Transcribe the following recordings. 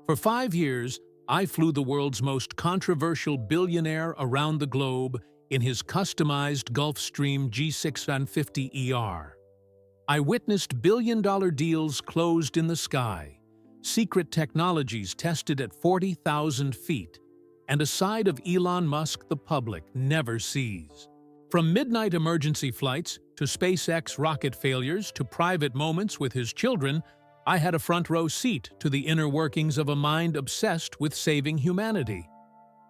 For 5 years, I flew the world's most controversial billionaire around the globe in his customized Gulfstream G650ER. I witnessed billion-dollar deals closed in the sky, secret technologies tested at 40,000 feet, and a side of Elon Musk the public never sees. From midnight emergency flights to SpaceX rocket failures to private moments with his children, I had a front-row seat to the inner workings of a mind obsessed with saving humanity.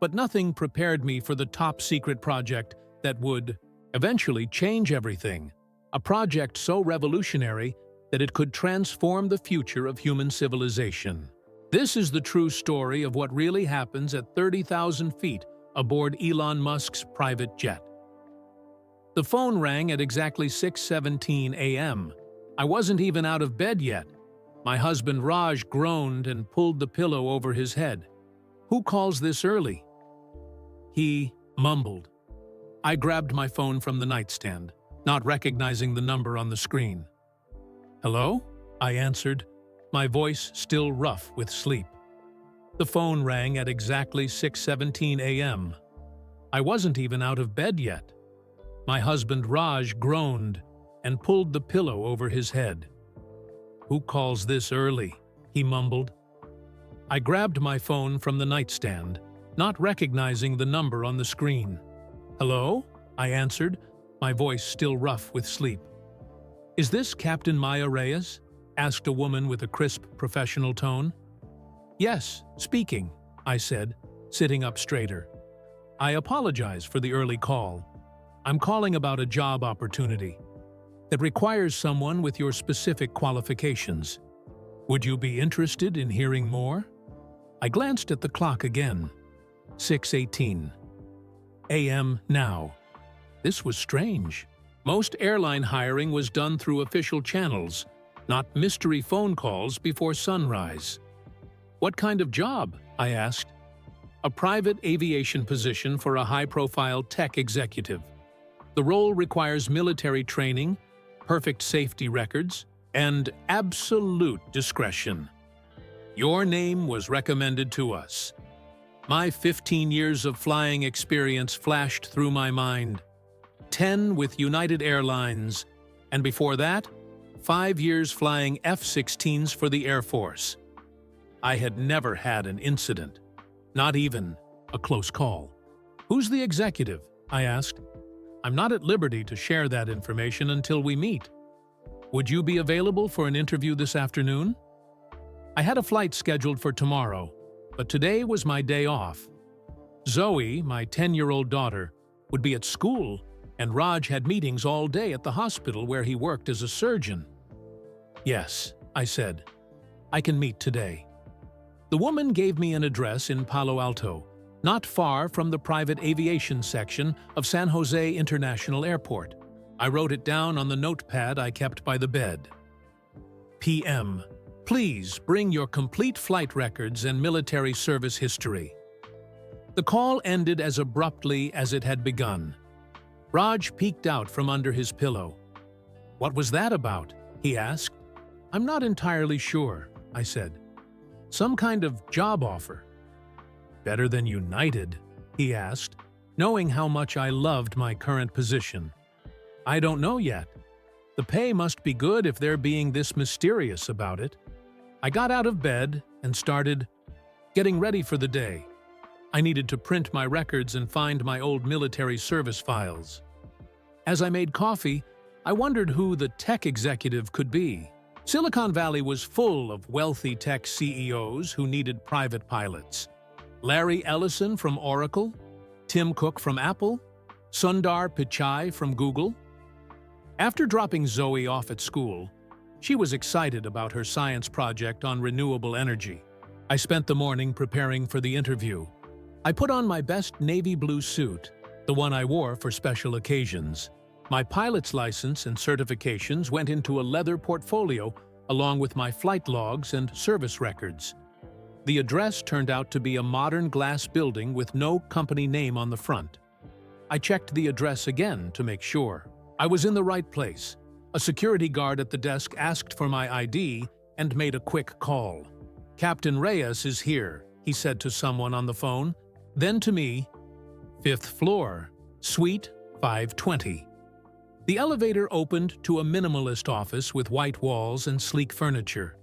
But nothing prepared me for the top-secret project that would eventually change everything. A project so revolutionary that it could transform the future of human civilization. This is the true story of what really happens at 30,000 feet aboard Elon Musk's private jet. The phone rang at exactly 6:17 a.m. I wasn't even out of bed yet. My husband Raj groaned and pulled the pillow over his head. "Who calls this early?" He mumbled. I grabbed my phone from the nightstand, not recognizing the number on the screen. "Hello?" I answered, my voice still rough with sleep. The phone rang at exactly 6:17 a.m. I wasn't even out of bed yet. My husband Raj groaned and pulled the pillow over his head. "Who calls this early?" he mumbled. I grabbed my phone from the nightstand, not recognizing the number on the screen. "Hello?" I answered, my voice still rough with sleep. "Is this Captain Maya Reyes?" asked a woman with a crisp, professional tone. "Yes, speaking," I said, sitting up straighter. "I apologize for the early call. I'm calling about a job opportunity that requires someone with your specific qualifications. Would you be interested in hearing more?" I glanced at the clock again. 6:18 a.m. now. This was strange. Most airline hiring was done through official channels, not mystery phone calls before sunrise. "What kind of job?" I asked. "A private aviation position for a high-profile tech executive. The role requires military training, perfect safety records, and absolute discretion. Your name was recommended to us." My 15 years of flying experience flashed through my mind. 10 with United Airlines, and before that, 5 years flying F-16s for the Air Force. I had never had an incident, not even a close call. "Who's the executive?" I asked. "I'm not at liberty to share that information until we meet. Would you be available for an interview this afternoon?" I had a flight scheduled for tomorrow, but today was my day off. Zoe, my 10-year-old daughter, would be at school, and Raj had meetings all day at the hospital where he worked as a surgeon. "Yes," I said. "I can meet today." The woman gave me an address in Palo Alto, not far from the private aviation section of San Jose International Airport. I wrote it down on the notepad I kept by the bed. PM. Please bring your complete flight records and military service history. The call ended as abruptly as it had begun. Raj peeked out from under his pillow. "What was that about?" he asked. "I'm not entirely sure," I said. "Some kind of job offer." "Better than United?" he asked, knowing how much I loved my current position. "I don't know yet. The pay must be good if they're being this mysterious about it." I got out of bed and started getting ready for the day. I needed to print my records and find my old military service files. As I made coffee, I wondered who the tech executive could be. Silicon Valley was full of wealthy tech CEOs who needed private pilots. Larry Ellison from Oracle, Tim Cook from Apple, Sundar Pichai from Google. After dropping Zoe off at school, she was excited about her science project on renewable energy. I spent the morning preparing for the interview. I put on my best navy blue suit, the one I wore for special occasions. My pilot's license and certifications went into a leather portfolio along with my flight logs and service records. The address turned out to be a modern glass building with no company name on the front. I checked the address again to make sure. I was in the right place. A security guard at the desk asked for my ID and made a quick call. "Captain Reyes is here," he said to someone on the phone. Then to me, "Fifth floor, suite 520. The elevator opened to a minimalist office with white walls and sleek furniture.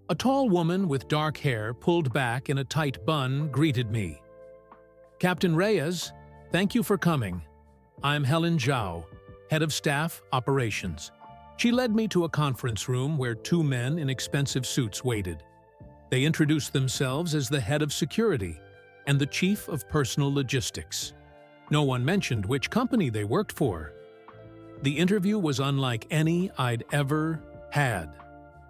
A tall woman with dark hair pulled back in a tight bun greeted me. "Captain Reyes, thank you for coming. I'm Helen Zhao, Head of Staff Operations." She led me to a conference room where two men in expensive suits waited. They introduced themselves as the Head of Security and the Chief of Personal Logistics. No one mentioned which company they worked for. The interview was unlike any I'd ever had.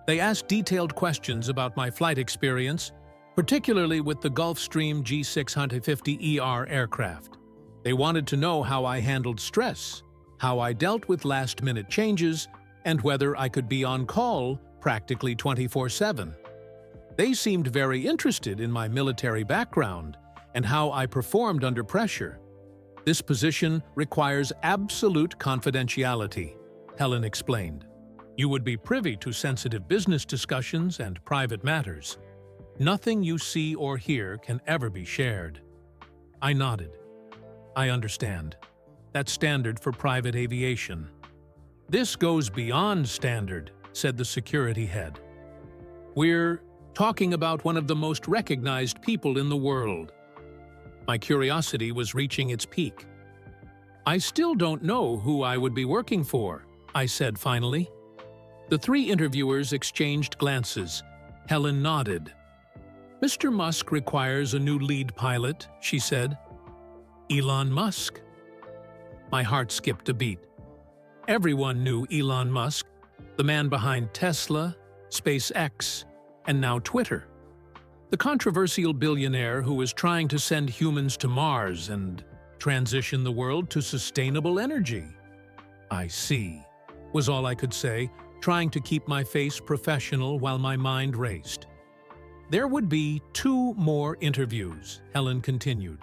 They asked detailed questions about my flight experience, particularly with the Gulfstream G650ER aircraft. They wanted to know how I handled stress, how I dealt with last-minute changes, and whether I could be on call practically 24/7. They seemed very interested in my military background and how I performed under pressure. "This position requires absolute confidentiality," Helen explained. "You would be privy to sensitive business discussions and private matters. Nothing you see or hear can ever be shared." I nodded. "I understand. That's standard for private aviation." "This goes beyond standard," said the security head. "We're talking about one of the most recognized people in the world." My curiosity was reaching its peak. "I still don't know who I would be working for," I said finally. The three interviewers exchanged glances. Helen nodded. "Mr. Musk requires a new lead pilot," she said. "Elon Musk?" My heart skipped a beat. Everyone knew Elon Musk, the man behind Tesla, SpaceX, and now Twitter. The controversial billionaire who is trying to send humans to Mars and transition the world to sustainable energy. "I see," was all I could say, trying to keep my face professional while my mind raced. "There would be 2 more interviews," Helen continued.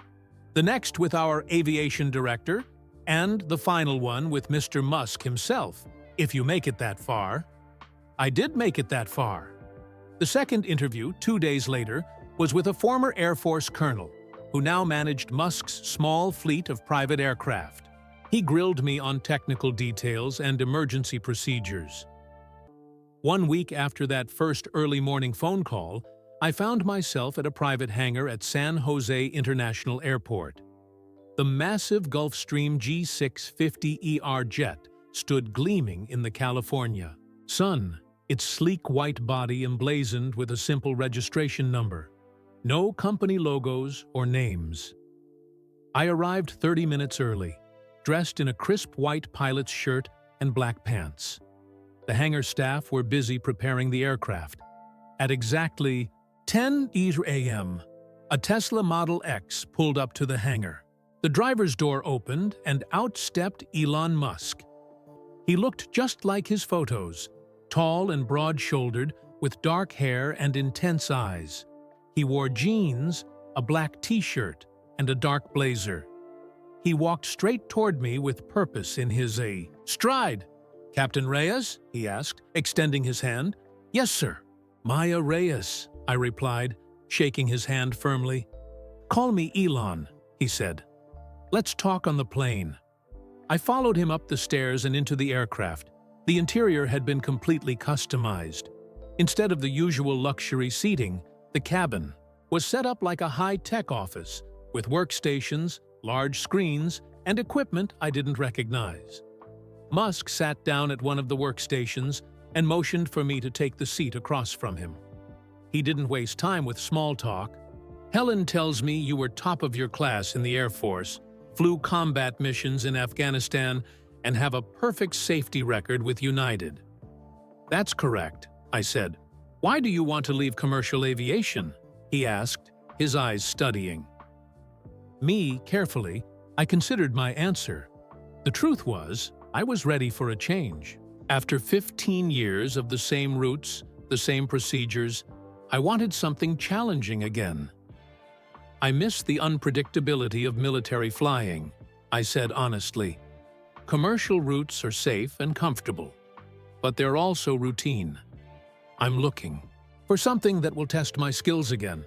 "The next with our aviation director, and the final one with Mr. Musk himself, if you make it that far." I did make it that far. The second interview, 2 days later, was with a former Air Force colonel who now managed Musk's small fleet of private aircraft. He grilled me on technical details and emergency procedures. 1 week after that first early morning phone call, I found myself at a private hangar at San Jose International Airport. The massive Gulfstream G650ER jet stood gleaming in the California sun, its sleek white body emblazoned with a simple registration number. No company logos or names. I arrived 30 minutes early, dressed in a crisp white pilot's shirt and black pants. The hangar staff were busy preparing the aircraft. At exactly 10 a.m., a Tesla Model X pulled up to the hangar. The driver's door opened and out stepped Elon Musk. He looked just like his photos, tall and broad-shouldered, with dark hair and intense eyes. He wore jeans, a black t-shirt, and a dark blazer. He walked straight toward me with purpose in his stride. "Captain Reyes?" he asked, extending his hand. "Yes, sir." "Maya Reyes," I replied, shaking his hand firmly. "Call me Elon," he said. "Let's talk on the plane." I followed him up the stairs and into the aircraft. The interior had been completely customized. Instead of the usual luxury seating, the cabin was set up like a high-tech office, with workstations, large screens, and equipment I didn't recognize. Musk sat down at one of the workstations and motioned for me to take the seat across from him. He didn't waste time with small talk. "Helen tells me you were top of your class in the Air Force, flew combat missions in Afghanistan, and have a perfect safety record with United." "That's correct," I said. "Why do you want to leave commercial aviation?" he asked, his eyes studying. Me, carefully, I considered my answer. The truth was, I was ready for a change. After 15 years of the same routes, the same procedures, I wanted something challenging again. "I miss the unpredictability of military flying," I said honestly. "Commercial routes are safe and comfortable, but they're also routine. I'm looking." For something that will test my skills again.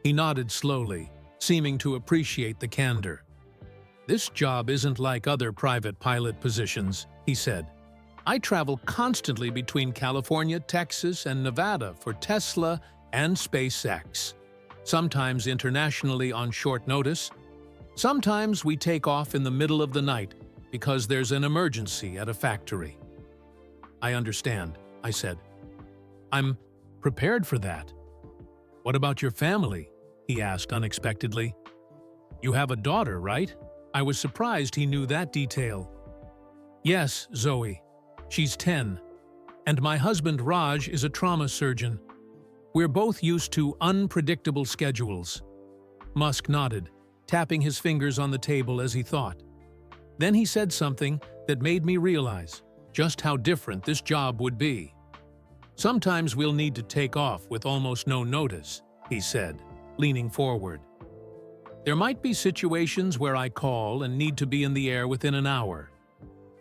He nodded slowly, seeming to appreciate the candor. This job isn't like other private pilot positions, he said. I travel constantly between California, Texas, and Nevada for Tesla and SpaceX. Sometimes internationally on short notice. Sometimes we take off in the middle of the night because there's an emergency at a factory. I understand, I said. I'm prepared for that. What about your family? He asked unexpectedly. You have a daughter, right? I was surprised he knew that detail. Yes, Zoe. She's 10. And my husband Raj is a trauma surgeon. We're both used to unpredictable schedules. Musk nodded, tapping his fingers on the table as he thought. Then he said something that made me realize just how different this job would be. Sometimes we'll need to take off with almost no notice, he said, leaning forward. There might be situations where I call and need to be in the air within an hour.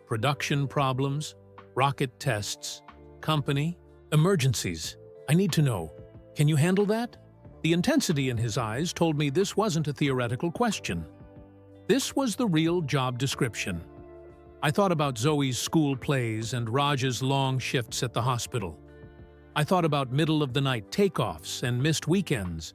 Production problems, rocket tests, company, emergencies. I need to know. Can you handle that? The intensity in his eyes told me this wasn't a theoretical question. This was the real job description. I thought about Zoe's school plays and Raj's long shifts at the hospital. I thought about middle-of-the-night takeoffs and missed weekends.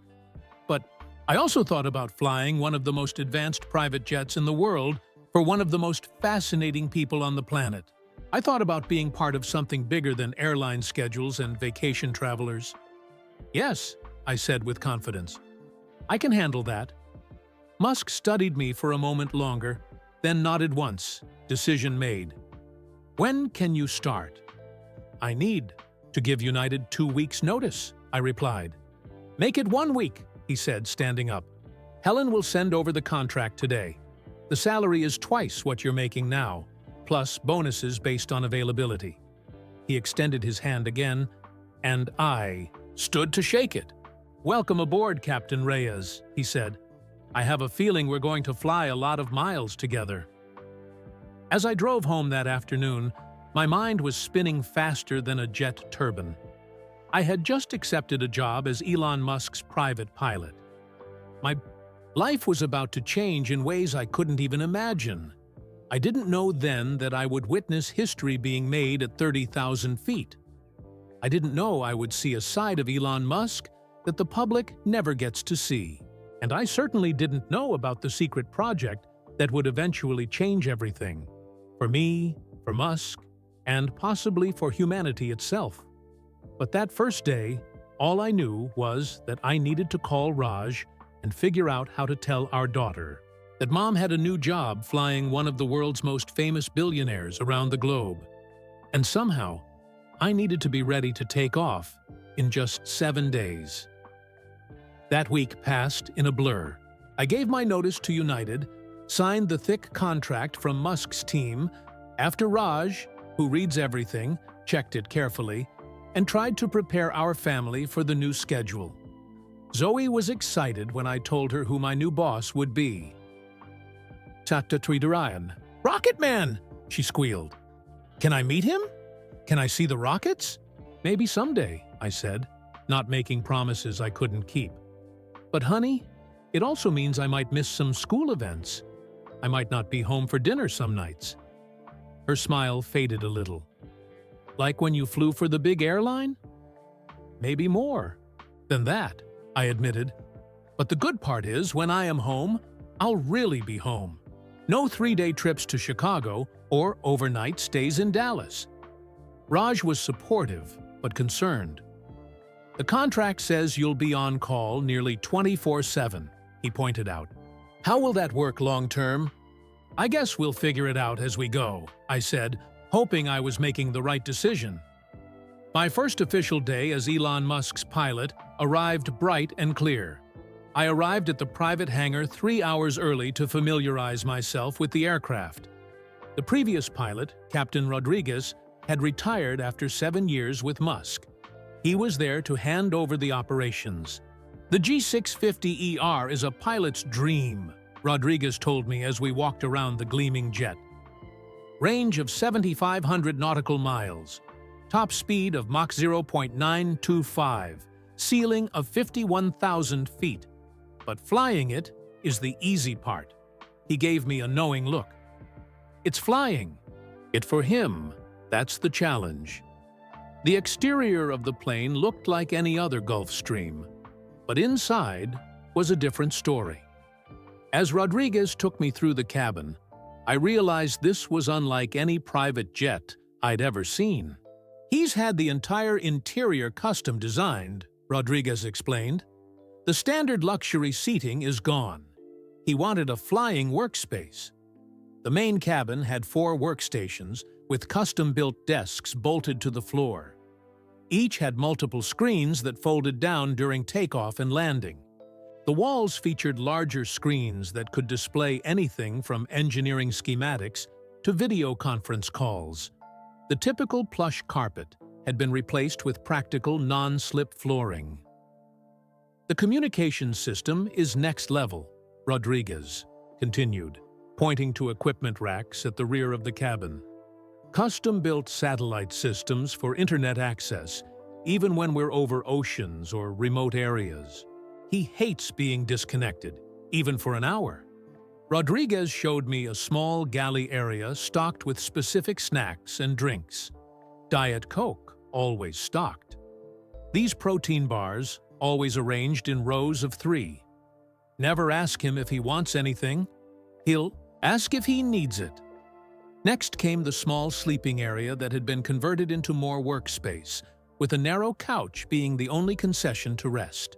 But I also thought about flying one of the most advanced private jets in the world for one of the most fascinating people on the planet. I thought about being part of something bigger than airline schedules and vacation travelers. Yes, I said with confidence. I can handle that. Musk studied me for a moment longer, then nodded once. Decision made. When can you start? I need to give United 2 weeks' notice, I replied. Make it 1 week, he said, standing up. Helen will send over the contract today. The salary is twice what you're making now, plus bonuses based on availability. He extended his hand again, and I stood to shake it. Welcome aboard, Captain Reyes, he said. I have a feeling we're going to fly a lot of miles together. As I drove home that afternoon, my mind was spinning faster than a jet turbine. I had just accepted a job as Elon Musk's private pilot. My life was about to change in ways I couldn't even imagine. I didn't know then that I would witness history being made at 30,000 feet. I didn't know I would see a side of Elon Musk that the public never gets to see. And I certainly didn't know about the secret project that would eventually change everything. For me, for Musk, and possibly for humanity itself. But that first day, all I knew was that I needed to call Raj and figure out how to tell our daughter that Mom had a new job flying one of the world's most famous billionaires around the globe. And somehow, I needed to be ready to take off in just 7 days. That week passed in a blur. I gave my notice to United, signed the thick contract from Musk's team, after Raj, who reads everything, checked it carefully, and tried to prepare our family for the new schedule. Zoe was excited when I told her who my new boss would be. Tata Tweederayan. Rocket Man! She squealed. Can I meet him? Can I see the rockets? Maybe someday, I said, not making promises I couldn't keep. But honey, it also means I might miss some school events. I might not be home for dinner some nights. Her smile faded a little. Like when you flew for the big airline? Maybe more than that, I admitted. But the good part is, when I am home, I'll really be home. No 3-day trips to Chicago or overnight stays in Dallas. Raj was supportive, but concerned. The contract says you'll be on call nearly 24/7, he pointed out. How will that work long-term? I guess we'll figure it out as we go, I said, hoping I was making the right decision. My first official day as Elon Musk's pilot arrived bright and clear. I arrived at the private hangar 3 hours early to familiarize myself with the aircraft. The previous pilot, Captain Rodriguez, had retired after 7 years with Musk. He was there to hand over the operations. The G650ER is a pilot's dream, Rodriguez told me as we walked around the gleaming jet. Range of 7,500 nautical miles. Top speed of Mach 0.925. ceiling of 51,000 feet. But flying it is the easy part. He gave me a knowing look. It's flying. It for him, that's the challenge. The exterior of the plane looked like any other Gulfstream, but inside was a different story. As Rodriguez took me through the cabin, I realized this was unlike any private jet I'd ever seen. He's had the entire interior custom designed, Rodriguez explained. The standard luxury seating is gone. He wanted a flying workspace. The main cabin had 4 workstations with custom-built desks bolted to the floor. Each had multiple screens that folded down during takeoff and landing. The walls featured larger screens that could display anything from engineering schematics to video conference calls. The typical plush carpet had been replaced with practical non-slip flooring. The communication system is next level, Rodriguez continued, pointing to equipment racks at the rear of the cabin. Custom-built satellite systems for internet access, even when we're over oceans or remote areas. He hates being disconnected, even for an hour. Rodriguez showed me a small galley area stocked with specific snacks and drinks. Diet Coke, always stocked. These protein bars, always arranged in rows of 3. Never ask him if he wants anything. He'll ask if he needs it. Next came the small sleeping area that had been converted into more workspace, with a narrow couch being the only concession to rest.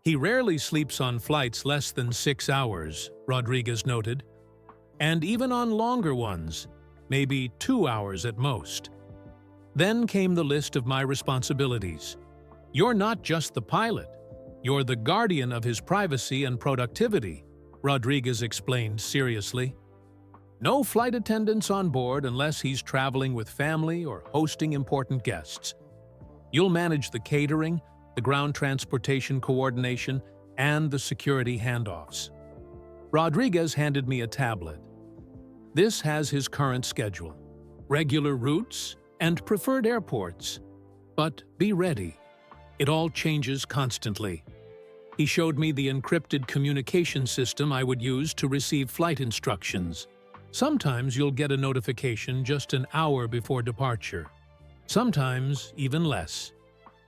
He rarely sleeps on flights less than 6 hours, Rodriguez noted, and even on longer ones, maybe 2 hours at most. Then came the list of my responsibilities. You're not just the pilot, you're the guardian of his privacy and productivity, Rodriguez explained seriously. No flight attendants on board unless he's traveling with family or hosting important guests. You'll manage the catering, the ground transportation coordination, and the security handoffs. Rodriguez handed me a tablet. This has his current schedule, regular routes, and preferred airports. But be ready. It all changes constantly. He showed me the encrypted communication system I would use to receive flight instructions. Sometimes you'll get a notification just an hour before departure. Sometimes even less.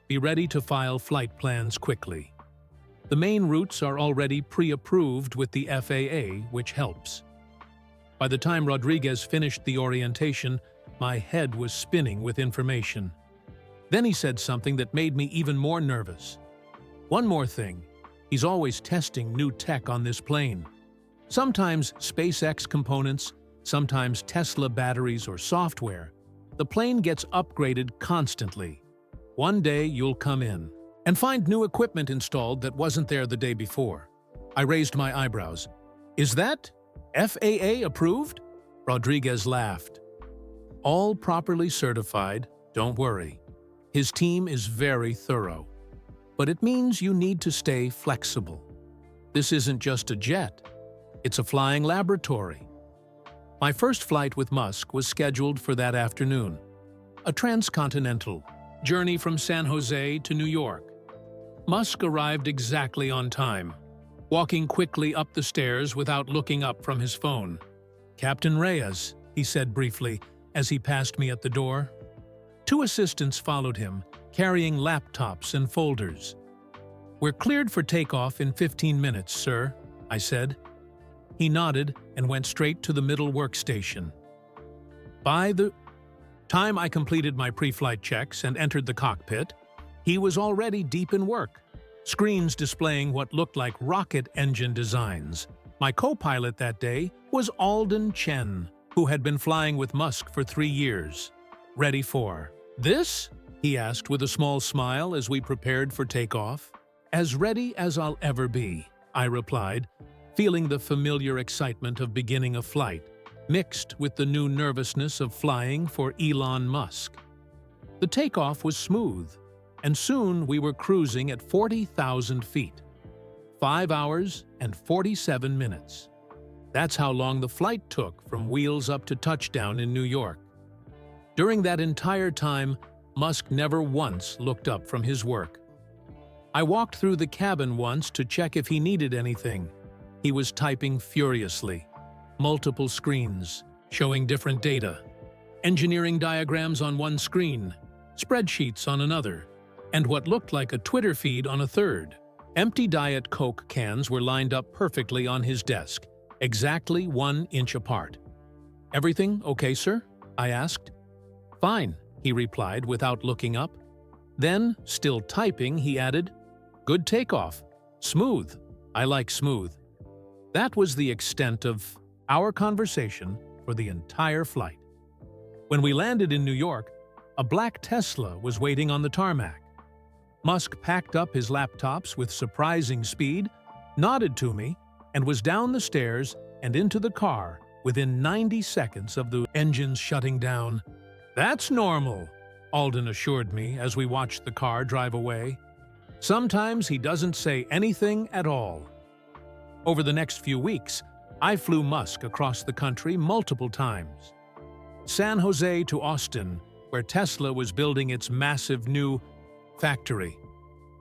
Be ready to file flight plans quickly. The main routes are already pre-approved with the FAA, which helps. By the time Rodriguez finished the orientation, my head was spinning with information. Then he said something that made me even more nervous. One more thing, he's always testing new tech on this plane. Sometimes SpaceX components, sometimes Tesla batteries or software. The plane gets upgraded constantly. One day you'll come in and find new equipment installed that wasn't there the day before. I raised my eyebrows. Is that FAA approved? Rodriguez laughed. All properly certified, don't worry. His team is very thorough. But it means you need to stay flexible. This isn't just a jet. It's a flying laboratory. My first flight with Musk was scheduled for that afternoon. A transcontinental journey from San Jose to New York. Musk arrived exactly on time, walking quickly up the stairs without looking up from his phone. "Captain Reyes," he said briefly as he passed me at the door. 2 assistants followed him, carrying laptops and folders. "We're cleared for takeoff in 15 minutes, sir," I said. He nodded and went straight to the middle workstation. By the time I completed my pre-flight checks and entered the cockpit, he was already deep in work, screens displaying what looked like rocket engine designs. My co-pilot that day was Alden Chen, who had been flying with Musk for 3 years. "Ready for this?" he asked with a small smile as we prepared for takeoff. "As ready as I'll ever be," I replied, feeling the familiar excitement of beginning a flight, mixed with the new nervousness of flying for Elon Musk. The takeoff was smooth, and soon we were cruising at 40,000 feet. 5 hours and 47 minutes. That's how long the flight took from wheels up to touchdown in New York. During that entire time, Musk never once looked up from his work. I walked through the cabin once to check if he needed anything. He was typing furiously. Multiple screens, showing different data. Engineering diagrams on one screen, spreadsheets on another, and what looked like a Twitter feed on a third. Empty Diet Coke cans were lined up perfectly on his desk, exactly 1 inch apart. "Everything okay, sir?" I asked. "Fine," he replied without looking up. Then, still typing, he added, "Good takeoff. Smooth. I like smooth." That was the extent of our conversation for the entire flight. When we landed in New York, a black Tesla was waiting on the tarmac. Musk packed up his laptops with surprising speed, nodded to me, and was down the stairs and into the car within 90 seconds of the engines shutting down. "That's normal," Alden assured me as we watched the car drive away. "Sometimes he doesn't say anything at all." Over the next few weeks, I flew Musk across the country multiple times. San Jose to Austin, where Tesla was building its massive new factory.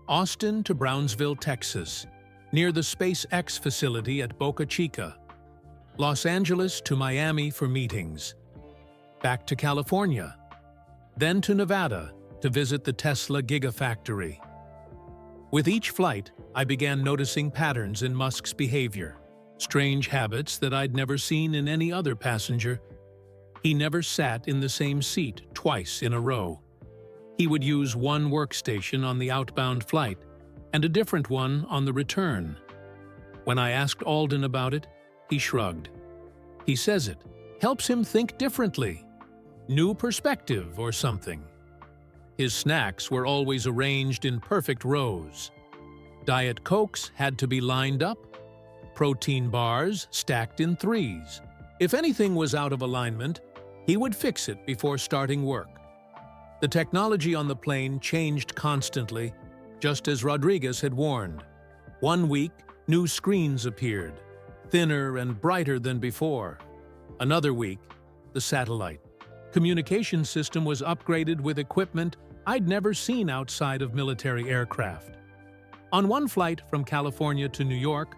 Austin to Brownsville, Texas, near the SpaceX facility at Boca Chica. Los Angeles to Miami for meetings. Back to California. Then to Nevada to visit the Tesla Gigafactory. With each flight, I began noticing patterns in Musk's behavior, strange habits that I'd never seen in any other passenger. He never sat in the same seat twice in a row. He would use one workstation on the outbound flight and a different one on the return. When I asked Alden about it, he shrugged. He says it helps him think differently. New perspective or something. His snacks were always arranged in perfect rows. Diet Cokes had to be lined up. Protein bars stacked in threes. If anything was out of alignment, he would fix it before starting work. The technology on the plane changed constantly, just as Rodriguez had warned. One week, new screens appeared, thinner and brighter than before. Another week, the satellite communication system was upgraded with equipment I'd never seen outside of military aircraft. On one flight from California to New York,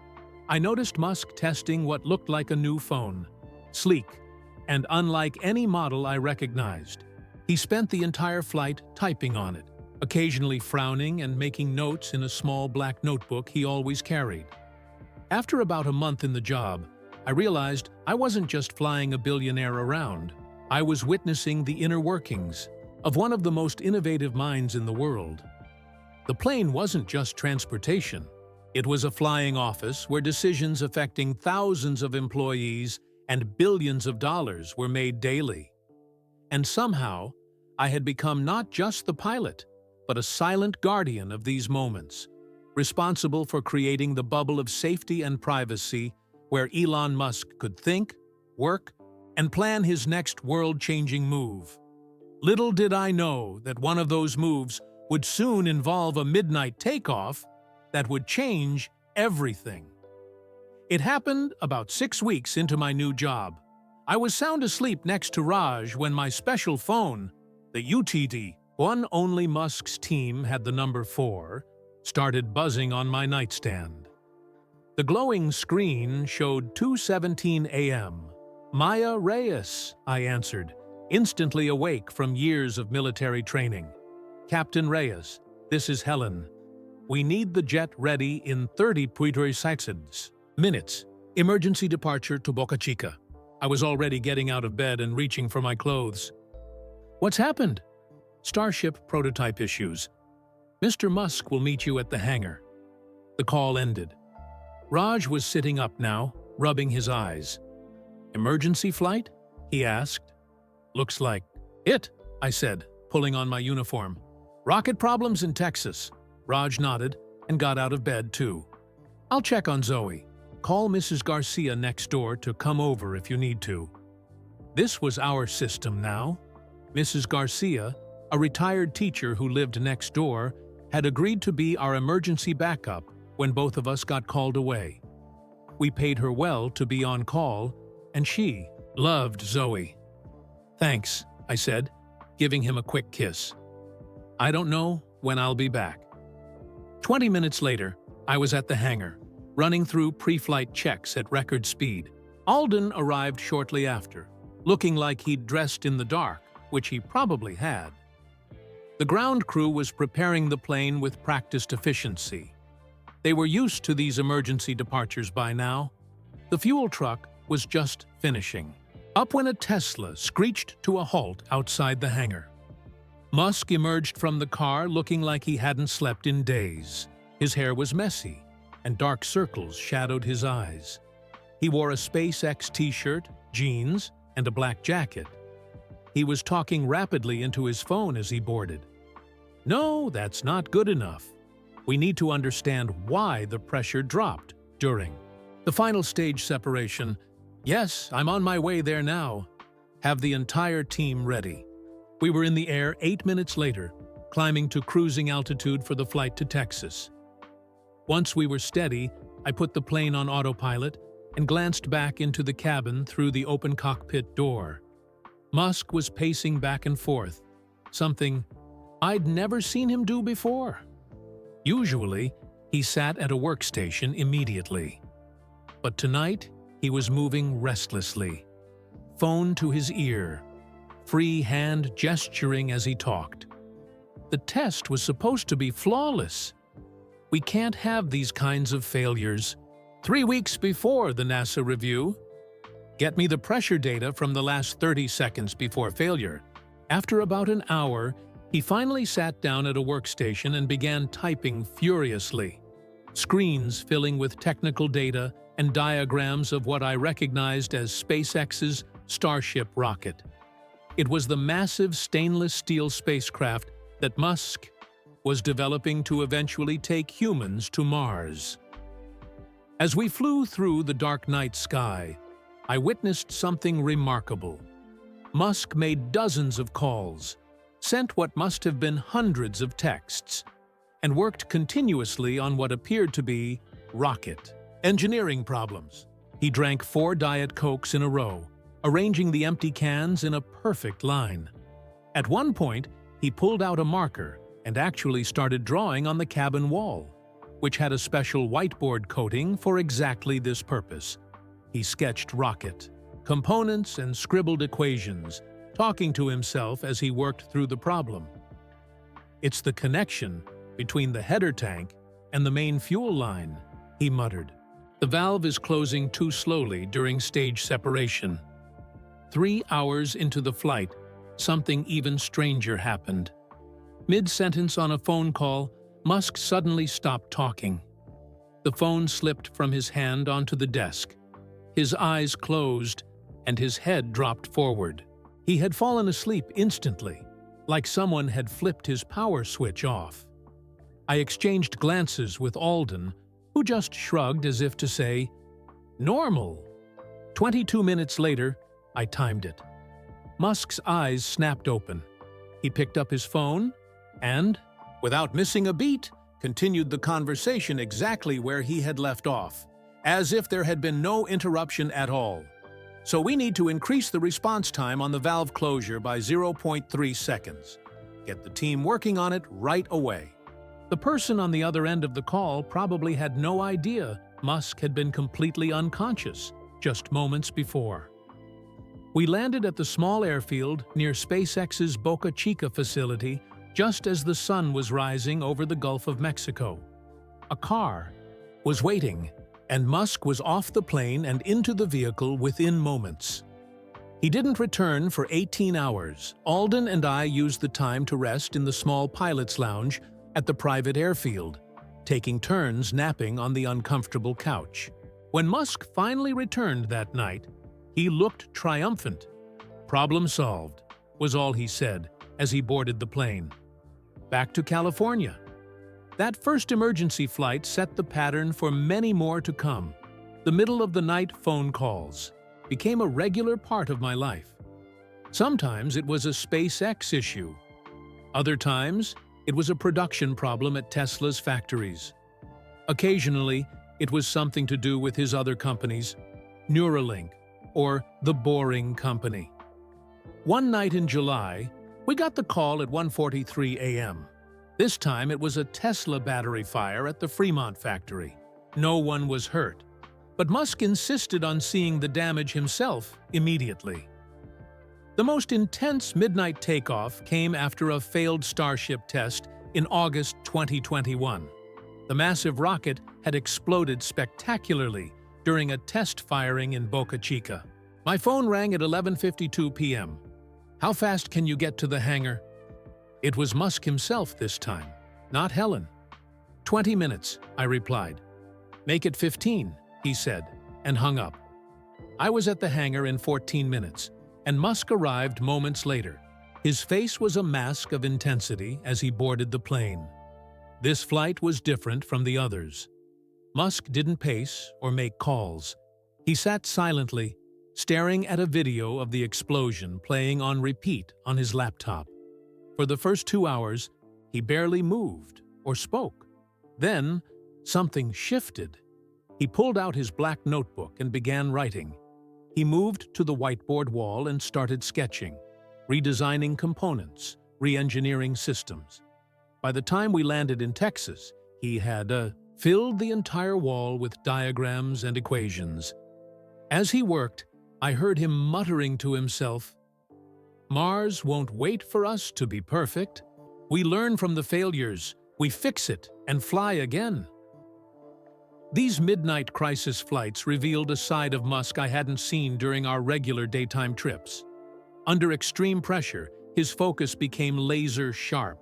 I noticed Musk testing what looked like a new phone, sleek, and unlike any model I recognized. He spent the entire flight typing on it, occasionally frowning and making notes in a small black notebook he always carried. After about a month in the job, I realized I wasn't just flying a billionaire around. I was witnessing the inner workings of one of the most innovative minds in the world. The plane wasn't just transportation. It was a flying office where decisions affecting thousands of employees and billions of dollars were made daily. And somehow, I had become not just the pilot, but a silent guardian of these moments, responsible for creating the bubble of safety and privacy where Elon Musk could think, work, and plan his next world-changing move. Little did I know that one of those moves would soon involve a midnight takeoff that would change everything. It happened about 6 weeks into my new job. I was sound asleep next to Raj when my special phone, the UTD, one only Musk's team had the number 4, started buzzing on my nightstand. The glowing screen showed 2:17 a.m. "Maya Reyes," I answered, instantly awake from years of military training. "Captain Reyes, this is Helen. We need the jet ready in 30 minutes. Emergency departure to Boca Chica." I was already getting out of bed and reaching for my clothes. "What's happened?" "Starship prototype issues. Mr. Musk will meet you at the hangar." The call ended. Raj was sitting up now, rubbing his eyes. "Emergency flight?" he asked. "Looks like it," I said, pulling on my uniform. "Rocket problems in Texas." Raj nodded and got out of bed too. "I'll check on Zoe. Call Mrs. Garcia next door to come over if you need to." This was our system now. Mrs. Garcia, a retired teacher who lived next door, had agreed to be our emergency backup when both of us got called away. We paid her well to be on call, and she loved Zoe. "Thanks," I said, giving him a quick kiss. "I don't know when I'll be back." 20 minutes later, I was at the hangar, running through pre-flight checks at record speed. Alden arrived shortly after, looking like he'd dressed in the dark, which he probably had. The ground crew was preparing the plane with practiced efficiency. They were used to these emergency departures by now. The fuel truck was just finishing up when a Tesla screeched to a halt outside the hangar. Musk emerged from the car looking like he hadn't slept in days. His hair was messy, and dark circles shadowed his eyes. He wore a SpaceX t-shirt, jeans, and a black jacket. He was talking rapidly into his phone as he boarded. No, that's not good enough. We need to understand why the pressure dropped during the final stage separation. Yes, I'm on my way there now. Have the entire team ready. We were in the air 8 minutes later, climbing to cruising altitude for the flight to Texas. Once we were steady, I put the plane on autopilot and glanced back into the cabin through the open cockpit door. Musk was pacing back and forth, something I'd never seen him do before. Usually, he sat at a workstation immediately. But tonight, he was moving restlessly, phone to his ear, free hand gesturing as he talked. The test was supposed to be flawless. We can't have these kinds of failures. 3 weeks before the NASA review, get me the pressure data from the last 30 seconds before failure. After about an hour, he finally sat down at a workstation and began typing furiously, screens filling with technical data and diagrams of what I recognized as SpaceX's Starship rocket. It was the massive stainless steel spacecraft that Musk was developing to eventually take humans to Mars. As we flew through the dark night sky, I witnessed something remarkable. Musk made dozens of calls, sent what must have been hundreds of texts, and worked continuously on what appeared to be rocket engineering problems. He drank 4 Diet Cokes in a row, arranging the empty cans in a perfect line. At one point, he pulled out a marker and actually started drawing on the cabin wall, which had a special whiteboard coating for exactly this purpose. He sketched rocket components and scribbled equations, talking to himself as he worked through the problem. It's the connection between the header tank and the main fuel line, he muttered. The valve is closing too slowly during stage separation. 3 hours into the flight, something even stranger happened. Mid-sentence on a phone call, Musk suddenly stopped talking. The phone slipped from his hand onto the desk. His eyes closed, and his head dropped forward. He had fallen asleep instantly, like someone had flipped his power switch off. I exchanged glances with Alden, who just shrugged as if to say, "Normal." 22 minutes later, I timed it. Musk's eyes snapped open. He picked up his phone and, without missing a beat, continued the conversation exactly where he had left off, as if there had been no interruption at all. So we need to increase the response time on the valve closure by 0.3 seconds. Get the team working on it right away. The person on the other end of the call probably had no idea Musk had been completely unconscious just moments before. We landed at the small airfield near SpaceX's Boca Chica facility just as the sun was rising over the Gulf of Mexico. A car was waiting, and Musk was off the plane and into the vehicle within moments. He didn't return for 18 hours. Alden and I used the time to rest in the small pilot's lounge at the private airfield, taking turns napping on the uncomfortable couch. When Musk finally returned that night, he looked triumphant. "Problem solved," was all he said as he boarded the plane. Back to California. That first emergency flight set the pattern for many more to come. The middle-of-the-night phone calls became a regular part of my life. Sometimes it was a SpaceX issue. Other times, it was a production problem at Tesla's factories. Occasionally, it was something to do with his other companies, Neuralink, or The Boring Company. One night in July, we got the call at 1:43 a.m. This time it was a Tesla battery fire at the Fremont factory. No one was hurt, but Musk insisted on seeing the damage himself immediately. The most intense midnight takeoff came after a failed Starship test in August 2021. The massive rocket had exploded spectacularly during a test firing in Boca Chica. My phone rang at 11:52 p.m. "How fast can you get to the hangar?" It was Musk himself this time, not Helen. 20 minutes, I replied. "Make it 15, he said, and hung up. I was at the hangar in 14 minutes, and Musk arrived moments later. His face was a mask of intensity as he boarded the plane. This flight was different from the others. Musk didn't pace or make calls. He sat silently, staring at a video of the explosion playing on repeat on his laptop. For the first 2 hours, he barely moved or spoke. Then, something shifted. He pulled out his black notebook and began writing. He moved to the whiteboard wall and started sketching, redesigning components, re-engineering systems. By the time we landed in Texas, he had filled the entire wall with diagrams and equations. As he worked, I heard him muttering to himself, "Mars won't wait for us to be perfect. We learn from the failures, we fix it, and fly again." These midnight crisis flights revealed a side of Musk I hadn't seen during our regular daytime trips. Under extreme pressure, his focus became laser-sharp.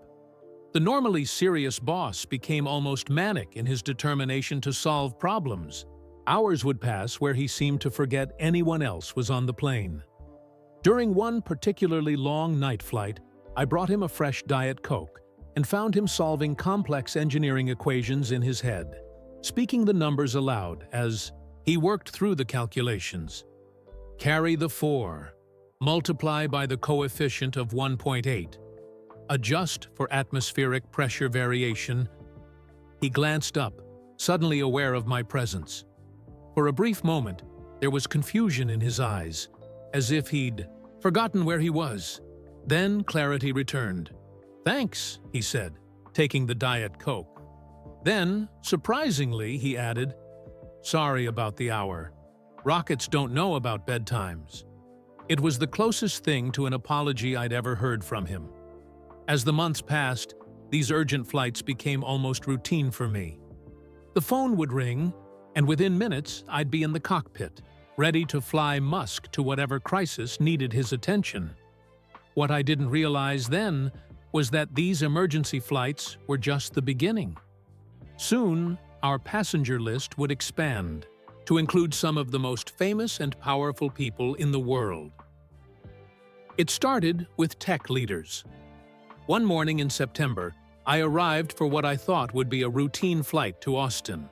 The normally serious boss became almost manic in his determination to solve problems. Hours would pass where he seemed to forget anyone else was on the plane. During one particularly long night flight, I brought him a fresh Diet Coke and found him solving complex engineering equations in his head, speaking the numbers aloud as he worked through the calculations. Carry the 4, multiply by the coefficient of 1.8, adjust for atmospheric pressure variation. He glanced up, suddenly aware of my presence. For a brief moment, there was confusion in his eyes, as if he'd forgotten where he was. Then clarity returned. "Thanks," he said, taking the Diet Coke. Then, surprisingly, he added, "Sorry about the hour. Rockets don't know about bedtimes." It was the closest thing to an apology I'd ever heard from him. As the months passed, these urgent flights became almost routine for me. The phone would ring, and within minutes I'd be in the cockpit, ready to fly Musk to whatever crisis needed his attention. What I didn't realize then was that these emergency flights were just the beginning. Soon, our passenger list would expand to include some of the most famous and powerful people in the world. It started with tech leaders. One morning in September, I arrived for what I thought would be a routine flight to Austin.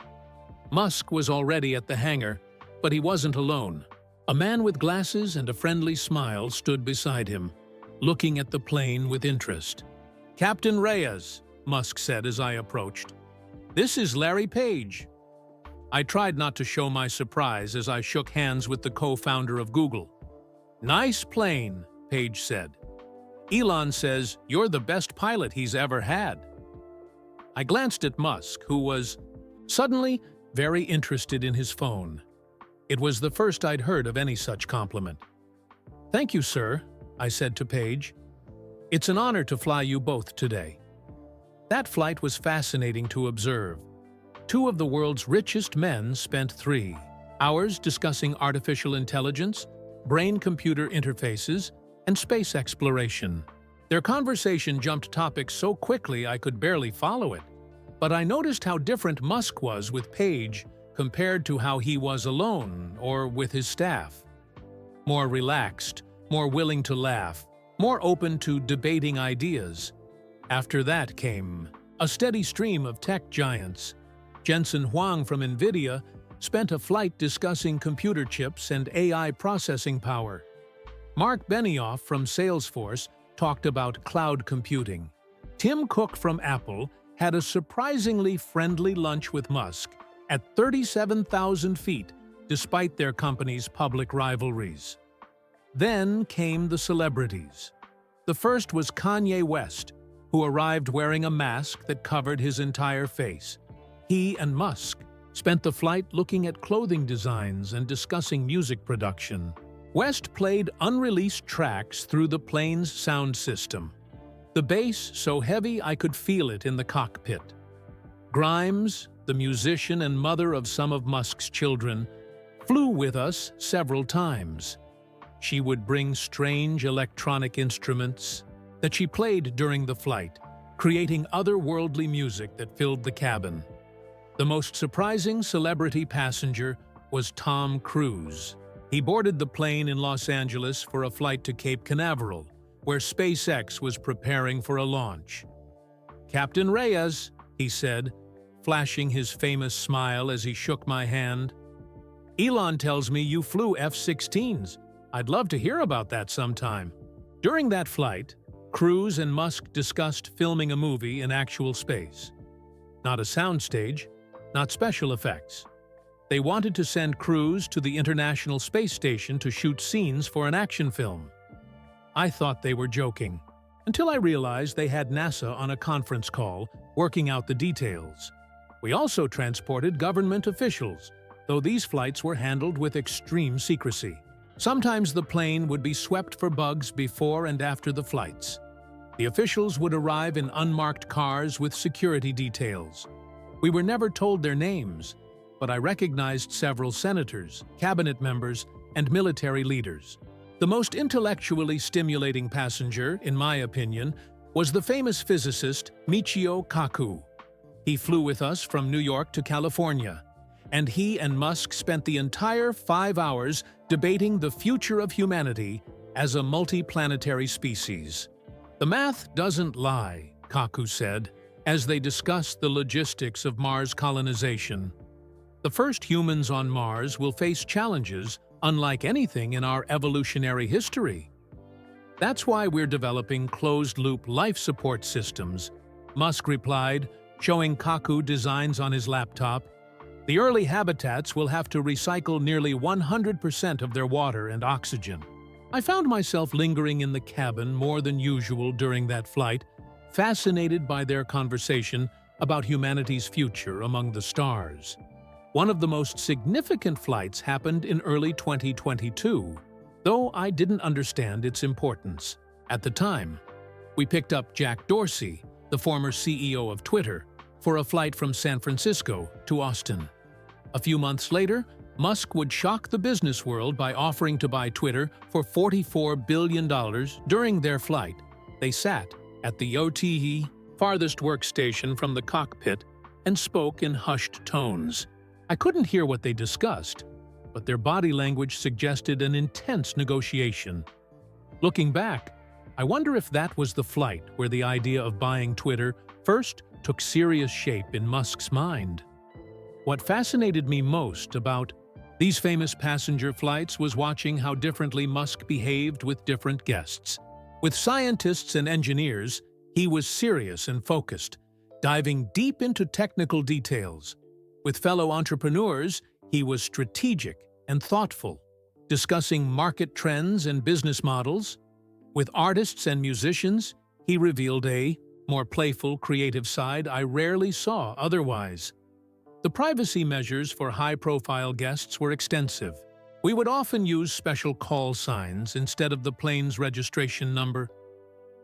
Musk was already at the hangar, but he wasn't alone. A man with glasses and a friendly smile stood beside him, looking at the plane with interest. "Captain Reyes," Musk said as I approached. "This is Larry Page." I tried not to show my surprise as I shook hands with the co-founder of Google. "Nice plane," Page said. "Elon says you're the best pilot he's ever had." I glanced at Musk, who was suddenly very interested in his phone. It was the first I'd heard of any such compliment. "Thank you, sir," I said to Page. "It's an honor to fly you both today." That flight was fascinating to observe. Two of the world's richest men spent 3 hours discussing artificial intelligence, brain-computer interfaces, and space exploration. Their conversation jumped topics so quickly I could barely follow it, but I noticed how different Musk was with Page compared to how he was alone or with his staff. More relaxed, more willing to laugh, more open to debating ideas. After that came a steady stream of tech giants. Jensen Huang from NVIDIA spent a flight discussing computer chips and AI processing power. Mark Benioff from Salesforce talked about cloud computing. Tim Cook from Apple had a surprisingly friendly lunch with Musk at 37,000 feet, despite their company's public rivalries. Then came the celebrities. The first was Kanye West, who arrived wearing a mask that covered his entire face. He and Musk spent the flight looking at clothing designs and discussing music production. West played unreleased tracks through the plane's sound system. The bass so heavy I could feel it in the cockpit. Grimes, the musician and mother of some of Musk's children, flew with us several times. She would bring strange electronic instruments that she played during the flight, creating otherworldly music that filled the cabin. The most surprising celebrity passenger was Tom Cruise. He boarded the plane in Los Angeles for a flight to Cape Canaveral, where SpaceX was preparing for a launch. "Captain Reyes," he said, flashing his famous smile as he shook my hand. "Elon tells me you flew F-16s. I'd love to hear about that sometime." During that flight, Cruise and Musk discussed filming a movie in actual space. Not a soundstage, not special effects. They wanted to send Cruise to the International Space Station to shoot scenes for an action film. I thought they were joking, until I realized they had NASA on a conference call, working out the details. We also transported government officials, though these flights were handled with extreme secrecy. Sometimes the plane would be swept for bugs before and after the flights. The officials would arrive in unmarked cars with security details. We were never told their names, but I recognized several senators, cabinet members, and military leaders. The most intellectually stimulating passenger, in my opinion, was the famous physicist Michio Kaku. He flew with us from New York to California, and he and Musk spent the entire 5 hours debating the future of humanity as a multiplanetary species. "The math doesn't lie," Kaku said, as they discussed the logistics of Mars colonization. "The first humans on Mars will face challenges unlike anything in our evolutionary history. That's why we're developing closed-loop life support systems," Musk replied, showing Kaku designs on his laptop. "The early habitats will have to recycle nearly 100% of their water and oxygen." I found myself lingering in the cabin more than usual during that flight, fascinated by their conversation about humanity's future among the stars. One of the most significant flights happened in early 2022, though I didn't understand its importance at the time. We picked up Jack Dorsey, the former CEO of Twitter, for a flight from San Francisco to Austin. A few months later, Musk would shock the business world by offering to buy Twitter for $44 billion. During their flight, they sat at the OTE farthest workstation from the cockpit and spoke in hushed tones. I couldn't hear what they discussed, but their body language suggested an intense negotiation. Looking back, I wonder if that was the flight where the idea of buying Twitter first took serious shape in Musk's mind. What fascinated me most about these famous passenger flights was watching how differently Musk behaved with different guests. With scientists and engineers, he was serious and focused, diving deep into technical details. With fellow entrepreneurs, he was strategic and thoughtful, discussing market trends and business models. With artists and musicians, he revealed a more playful, creative side I rarely saw otherwise. The privacy measures for high-profile guests were extensive. We would often use special call signs instead of the plane's registration number.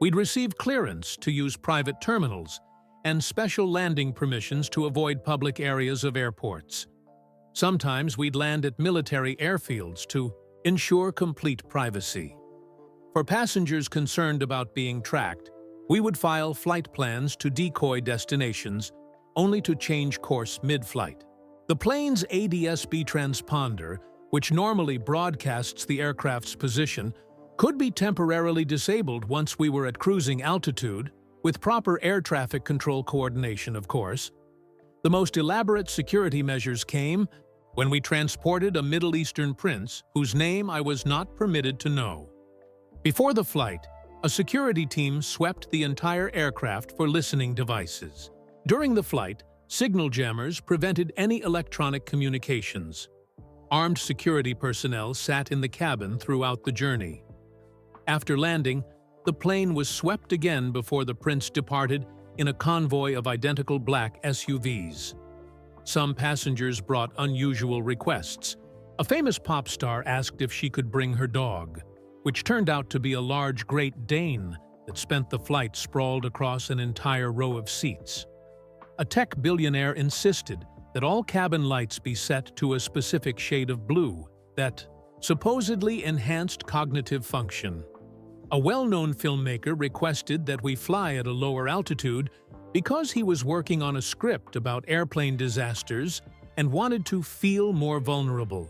We'd receive clearance to use private terminals and special landing permissions to avoid public areas of airports. Sometimes we'd land at military airfields to ensure complete privacy. For passengers concerned about being tracked, we would file flight plans to decoy destinations, only to change course mid-flight. The plane's ADS-B transponder, which normally broadcasts the aircraft's position, could be temporarily disabled once we were at cruising altitude, with proper air traffic control coordination, of course. The most elaborate security measures came when we transported a Middle Eastern prince whose name I was not permitted to know. Before the flight, a security team swept the entire aircraft for listening devices. During the flight, signal jammers prevented any electronic communications. Armed security personnel sat in the cabin throughout the journey. After landing, the plane was swept again before the prince departed in a convoy of identical black SUVs. Some passengers brought unusual requests. A famous pop star asked if she could bring her dog, which turned out to be a large Great Dane that spent the flight sprawled across an entire row of seats. A tech billionaire insisted that all cabin lights be set to a specific shade of blue that supposedly enhanced cognitive function. A well-known filmmaker requested that we fly at a lower altitude because he was working on a script about airplane disasters and wanted to feel more vulnerable.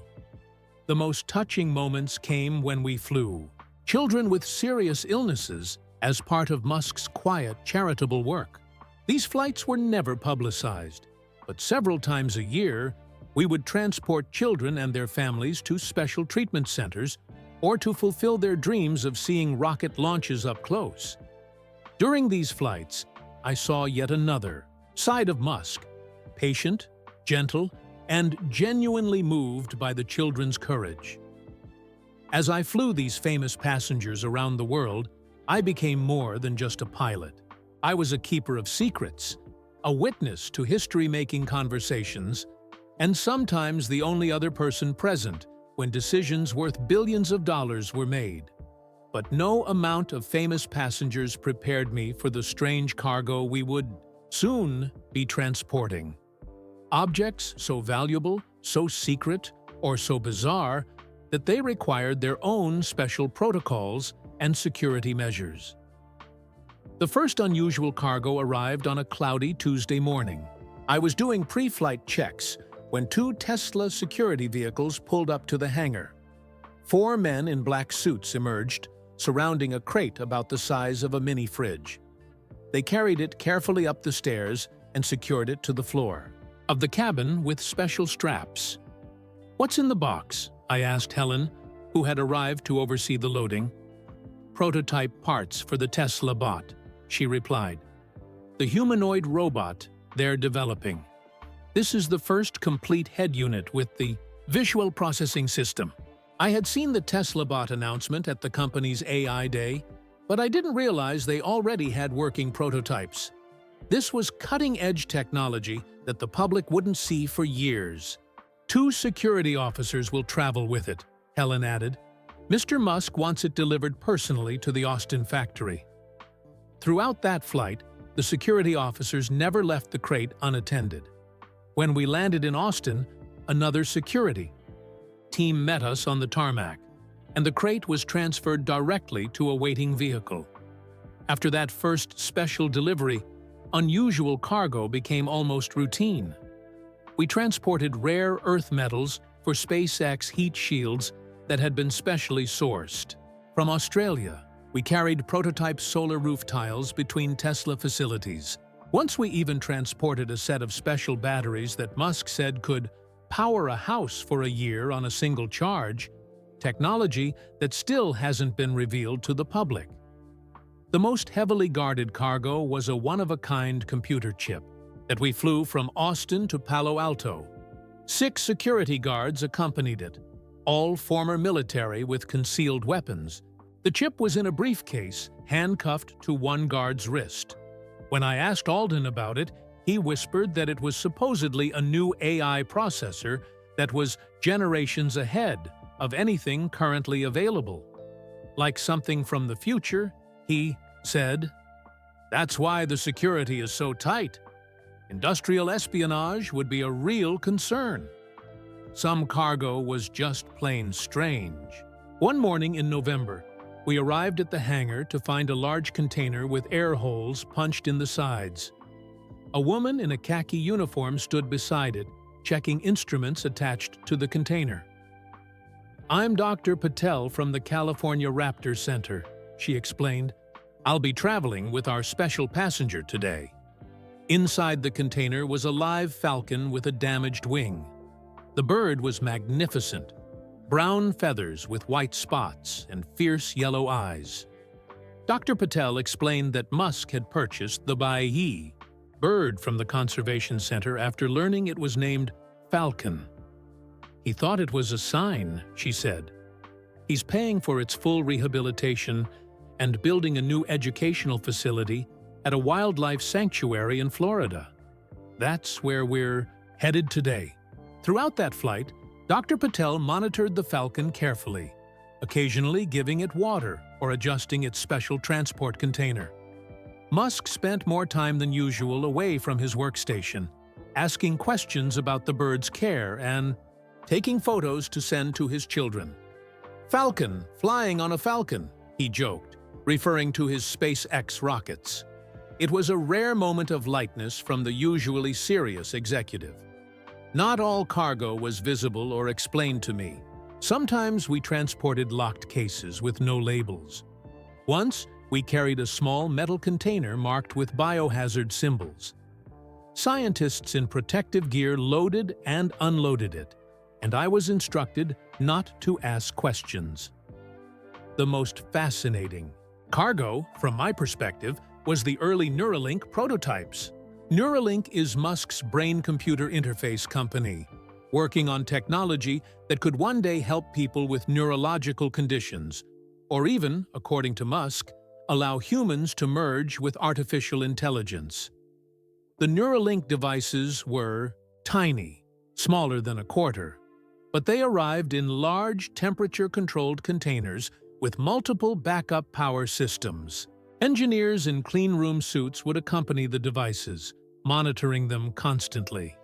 The most touching moments came when we flew children with serious illnesses as part of Musk's quiet, charitable work. These flights were never publicized, but several times a year, we would transport children and their families to special treatment centers or to fulfill their dreams of seeing rocket launches up close. During these flights, I saw yet another side of Musk, patient, gentle, and genuinely moved by the children's courage. As I flew these famous passengers around the world, I became more than just a pilot. I was a keeper of secrets, a witness to history-making conversations, and sometimes the only other person present when decisions worth billions of dollars were made. But no amount of famous passengers prepared me for the strange cargo we would soon be transporting. Objects so valuable, so secret, or so bizarre that they required their own special protocols and security measures. The first unusual cargo arrived on a cloudy Tuesday morning. I was doing pre-flight checks when 2 Tesla security vehicles pulled up to the hangar. 4 men in black suits emerged, surrounding a crate about the size of a mini fridge. They carried it carefully up the stairs and secured it to the floor of the cabin with special straps. "What's in the box?" I asked Helen, who had arrived to oversee the loading. "Prototype parts for the Tesla bot," she replied. "The humanoid robot they're developing. This is the first complete head unit with the visual processing system." I had seen the Tesla bot announcement at the company's AI Day, but I didn't realize they already had working prototypes. This was cutting-edge technology that the public wouldn't see for years. 2 security officers will travel with it, Helen added. Mr. Musk wants it delivered personally to the Austin factory. Throughout that flight, the security officers never left the crate unattended. When we landed in Austin, another security team met us on the tarmac, and the crate was transferred directly to a waiting vehicle. After that first special delivery, unusual cargo became almost routine. We transported rare earth metals for SpaceX heat shields that had been specially sourced. From Australia, we carried prototype solar roof tiles between Tesla facilities. Once we even transported a set of special batteries that Musk said could power a house for a year on a single charge, technology that still hasn't been revealed to the public. The most heavily guarded cargo was a one-of-a-kind computer chip that we flew from Austin to Palo Alto. 6 security guards accompanied it, all former military with concealed weapons. The chip was in a briefcase, handcuffed to one guard's wrist. When I asked Alden about it, he whispered that it was supposedly a new AI processor that was generations ahead of anything currently available. Like something from the future, he said, "That's why the security is so tight. Industrial espionage would be a real concern." Some cargo was just plain strange. One morning in November, we arrived at the hangar to find a large container with air holes punched in the sides. A woman in a khaki uniform stood beside it, checking instruments attached to the container. "I'm Dr. Patel from the California Raptor Center," she explained. "I'll be traveling with our special passenger today." Inside the container was a live falcon with a damaged wing. The bird was magnificent, brown feathers with white spots and fierce yellow eyes. Dr. Patel explained that Musk had purchased the Baiyi bird from the conservation center after learning it was named Falcon. "He thought it was a sign," she said. "He's paying for its full rehabilitation and building a new educational facility at a wildlife sanctuary in Florida. That's where we're headed today. Throughout that flight, Dr. Patel monitored the Falcon carefully, occasionally giving it water or adjusting its special transport container. Musk spent more time than usual away from his workstation, asking questions about the bird's care and taking photos to send to his children. "Falcon, flying on a falcon," he joked, referring to his SpaceX rockets. It was a rare moment of lightness from the usually serious executive. Not all cargo was visible or explained to me. Sometimes we transported locked cases with no labels. Once, we carried a small metal container marked with biohazard symbols. Scientists in protective gear loaded and unloaded it, and I was instructed not to ask questions. The most fascinating cargo, from my perspective, was the early Neuralink prototypes. Neuralink is Musk's brain-computer interface company, working on technology that could one day help people with neurological conditions, or even, according to Musk, allow humans to merge with artificial intelligence. The Neuralink devices were tiny, smaller than a quarter, but they arrived in large temperature-controlled containers with multiple backup power systems. Engineers in clean-room suits would accompany the devices, monitoring them constantly.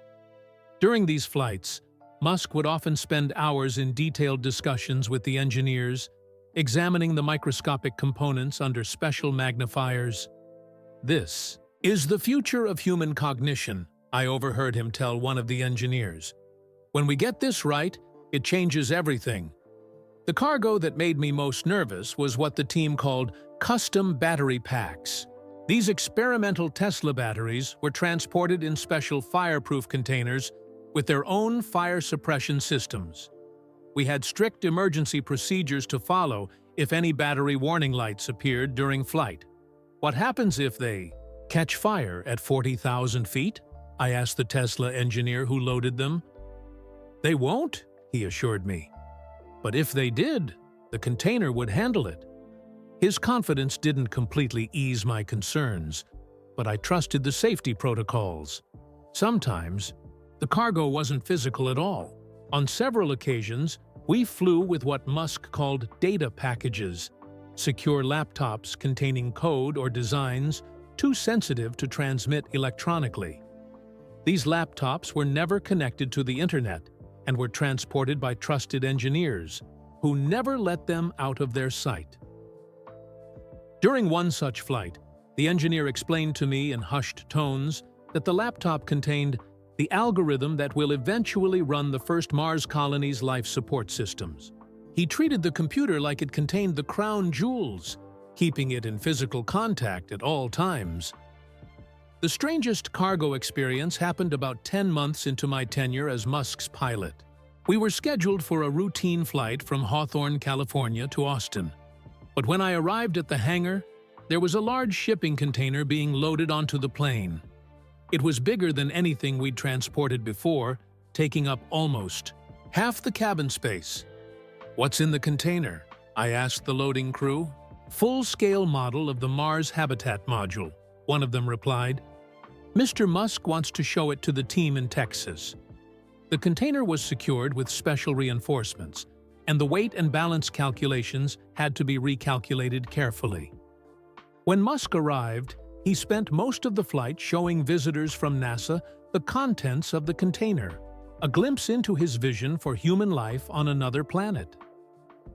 During these flights, Musk would often spend hours in detailed discussions with the engineers, examining the microscopic components under special magnifiers. "This is the future of human cognition," I overheard him tell one of the engineers. "When we get this right, it changes everything." The cargo that made me most nervous was what the team called custom battery packs. These experimental Tesla batteries were transported in special fireproof containers with their own fire suppression systems. We had strict emergency procedures to follow if any battery warning lights appeared during flight. "What happens if they catch fire at 40,000 feet?" I asked the Tesla engineer who loaded them. "They won't," he assured me. "But if they did, the container would handle it." His confidence didn't completely ease my concerns, but I trusted the safety protocols. Sometimes, the cargo wasn't physical at all. On several occasions, we flew with what Musk called data packages, secure laptops containing code or designs too sensitive to transmit electronically. These laptops were never connected to the internet and were transported by trusted engineers who never let them out of their sight. During one such flight, the engineer explained to me in hushed tones that the laptop contained the algorithm that will eventually run the first Mars colony's life support systems. He treated the computer like it contained the crown jewels, keeping it in physical contact at all times. The strangest cargo experience happened about 10 months into my tenure as Musk's pilot. We were scheduled for a routine flight from Hawthorne, California to Austin. But when I arrived at the hangar, there was a large shipping container being loaded onto the plane. It was bigger than anything we'd transported before, taking up almost half the cabin space. "What's in the container?" I asked the loading crew. "Full-scale model of the Mars Habitat Module," one of them replied. "Mr. Musk wants to show it to the team in Texas." The container was secured with special reinforcements, and the weight and balance calculations had to be recalculated carefully. When Musk arrived, he spent most of the flight showing visitors from NASA the contents of the container, a glimpse into his vision for human life on another planet.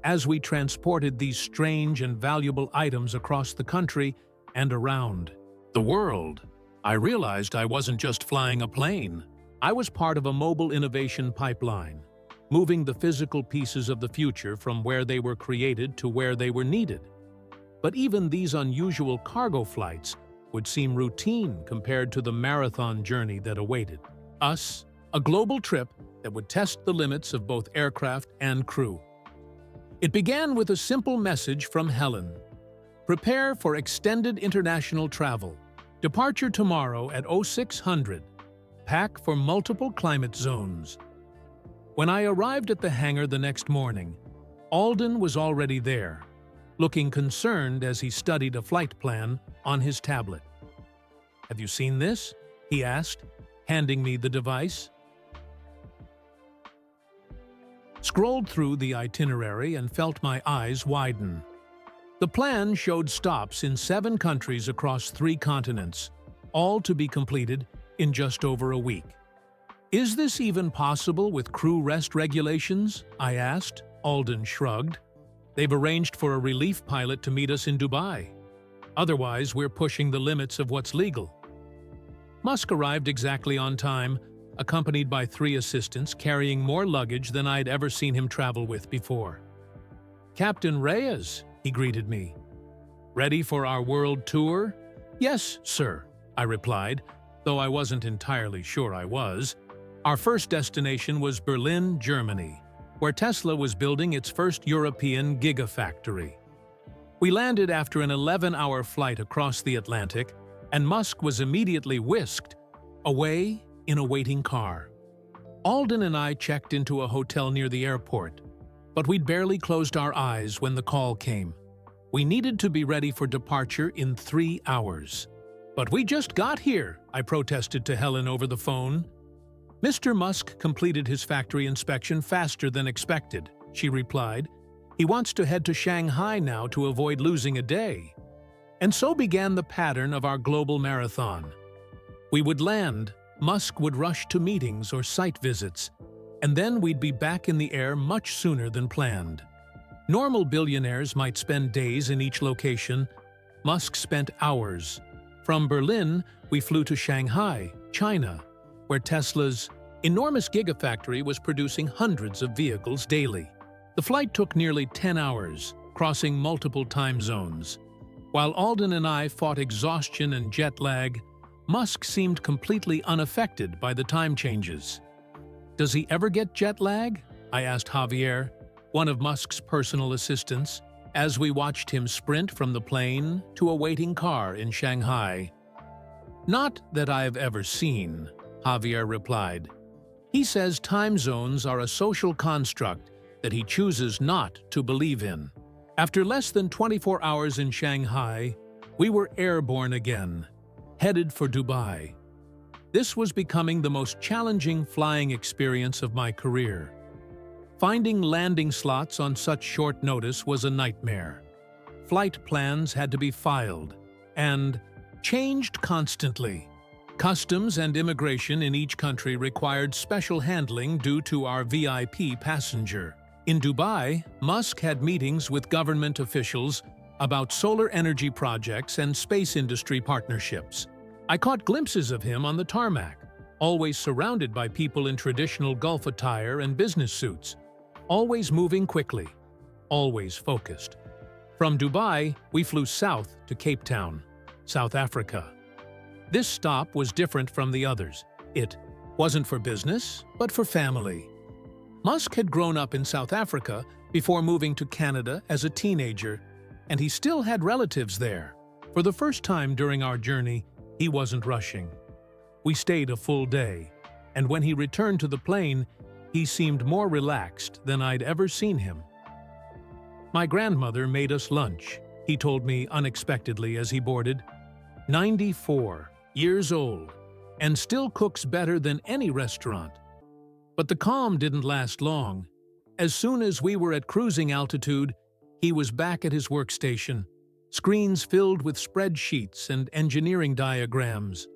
As we transported these strange and valuable items across the country and around the world, I realized I wasn't just flying a plane. I was part of a mobile innovation pipeline, moving the physical pieces of the future from where they were created to where they were needed. But even these unusual cargo flights would seem routine compared to the marathon journey that awaited us, a global trip that would test the limits of both aircraft and crew. It began with a simple message from Helen. "Prepare for extended international travel. Departure tomorrow at 0600. Pack for multiple climate zones." When I arrived at the hangar the next morning, Alden was already there, looking concerned as he studied a flight plan on his tablet. "Have you seen this?" he asked, handing me the device. Scrolled through the itinerary and felt my eyes widen. The plan showed stops in 7 countries across 3 continents, all to be completed in just over a week. "Is this even possible with crew rest regulations?" I asked. Alden shrugged. "They've arranged for a relief pilot to meet us in Dubai. Otherwise, we're pushing the limits of what's legal." Musk arrived exactly on time, accompanied by 3 assistants carrying more luggage than I'd ever seen him travel with before. "Captain Reyes," he greeted me. "Ready for our world tour?" "Yes, sir," I replied, though I wasn't entirely sure I was. Our first destination was Berlin, Germany, where Tesla was building its first European gigafactory. We landed after an 11-hour flight across the Atlantic, and Musk was immediately whisked away in a waiting car. Alden and I checked into a hotel near the airport, but we'd barely closed our eyes when the call came. We needed to be ready for departure in 3 hours. "But we just got here," I protested to Helen over the phone. "Mr. Musk completed his factory inspection faster than expected," she replied. "He wants to head to Shanghai now to avoid losing a day." And so began the pattern of our global marathon. We would land, Musk would rush to meetings or site visits, and then we'd be back in the air much sooner than planned. Normal billionaires might spend days in each location. Musk spent hours. From Berlin, we flew to Shanghai, China, where Tesla's enormous gigafactory was producing hundreds of vehicles daily. The flight took nearly 10 hours, crossing multiple time zones. While Alden and I fought exhaustion and jet lag, Musk seemed completely unaffected by the time changes. "Does he ever get jet lag?" I asked Javier, one of Musk's personal assistants, as we watched him sprint from the plane to a waiting car in Shanghai. "Not that I've ever seen," Javier replied. "He says time zones are a social construct that he chooses not to believe in." After less than 24 hours in Shanghai, we were airborne again, headed for Dubai. This was becoming the most challenging flying experience of my career. Finding landing slots on such short notice was a nightmare. Flight plans had to be filed and changed constantly. Customs and immigration in each country required special handling due to our VIP passenger. In Dubai, Musk had meetings with government officials about solar energy projects and space industry partnerships. I caught glimpses of him on the tarmac, always surrounded by people in traditional Gulf attire and business suits, always moving quickly, always focused. From Dubai, we flew south to Cape Town, South Africa. This stop was different from the others. It wasn't for business, but for family. Musk had grown up in South Africa before moving to Canada as a teenager, and he still had relatives there. For the first time during our journey, he wasn't rushing. We stayed a full day, and when he returned to the plane, he seemed more relaxed than I'd ever seen him. "My grandmother made us lunch," he told me unexpectedly as he boarded. 94 years old, and still cooks better than any restaurant. But the calm didn't last long. As soon as we were at cruising altitude, he was back at his workstation, screens filled with spreadsheets and engineering diagrams.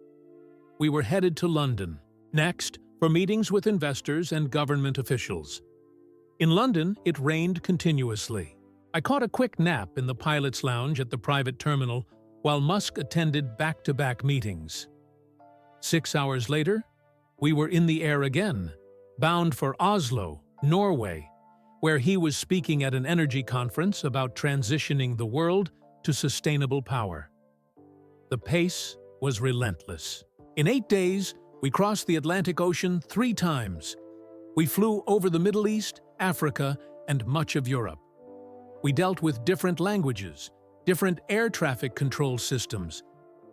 We were headed to London, next, for meetings with investors and government officials. In London, it rained continuously. I caught a quick nap in the pilot's lounge at the private terminal while Musk attended back-to-back meetings. 6 hours later, we were in the air again, bound for Oslo, Norway, where he was speaking at an energy conference about transitioning the world to sustainable power. The pace was relentless. In 8 days, we crossed the Atlantic Ocean 3 times. We flew over the Middle East, Africa, and much of Europe. We dealt with different languages, different air traffic control systems,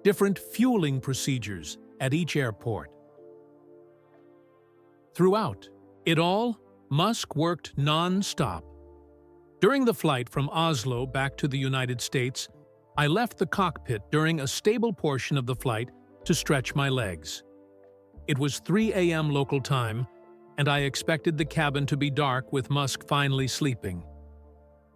different fueling procedures at each airport. Throughout it all, Musk worked non-stop. During the flight from Oslo back to the United States, I left the cockpit during a stable portion of the flight to stretch my legs. It was 3 a.m. local time, and I expected the cabin to be dark with Musk finally sleeping.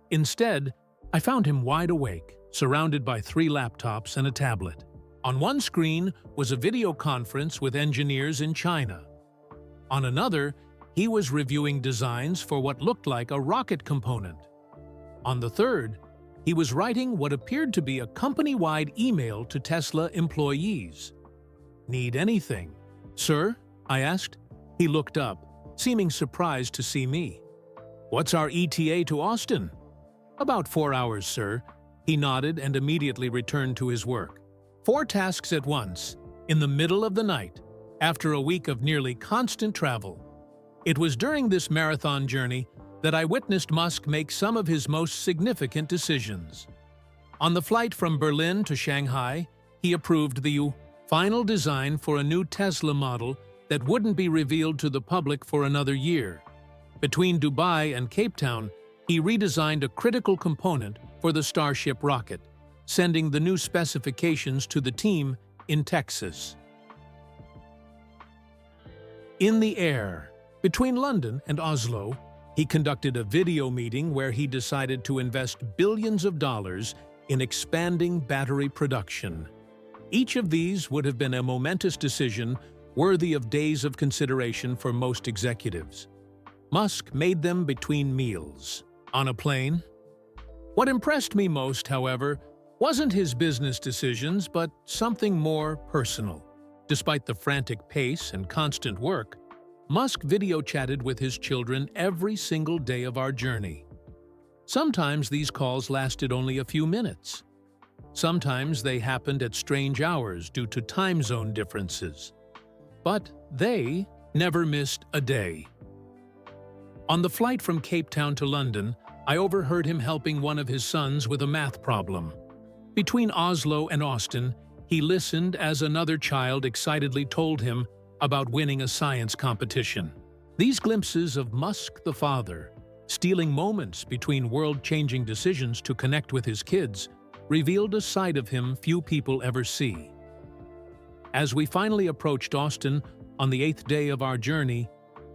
Instead, I found him wide awake, surrounded by 3 laptops and a tablet. On one screen was a video conference with engineers in China. On another, he was reviewing designs for what looked like a rocket component. On the third, he was writing what appeared to be a company-wide email to Tesla employees. "Need anything, sir?" I asked. He looked up, seeming surprised to see me. "What's our ETA to Austin?" "About 4 hours, sir." He nodded and immediately returned to his work. 4 tasks at once, in the middle of the night, after a week of nearly constant travel. It was during this marathon journey that I witnessed Musk make some of his most significant decisions. On the flight from Berlin to Shanghai, he approved the final design for a new Tesla model that wouldn't be revealed to the public for another year. Between Dubai and Cape Town, he redesigned a critical component for the Starship rocket, sending the new specifications to the team in Texas. In the air, between London and Oslo, he conducted a video meeting where he decided to invest billions of dollars in expanding battery production. Each of these would have been a momentous decision worthy of days of consideration for most executives. Musk made them between meals, on a plane. What impressed me most, however, wasn't his business decisions, but something more personal. Despite the frantic pace and constant work, Musk video chatted with his children every single day of our journey. Sometimes these calls lasted only a few minutes. Sometimes they happened at strange hours due to time zone differences. But they never missed a day. On the flight from Cape Town to London, I overheard him helping one of his sons with a math problem. Between Oslo and Austin, he listened as another child excitedly told him about winning a science competition. These glimpses of Musk the father, stealing moments between world-changing decisions to connect with his kids, revealed a side of him few people ever see. As we finally approached Austin on the 8th day of our journey,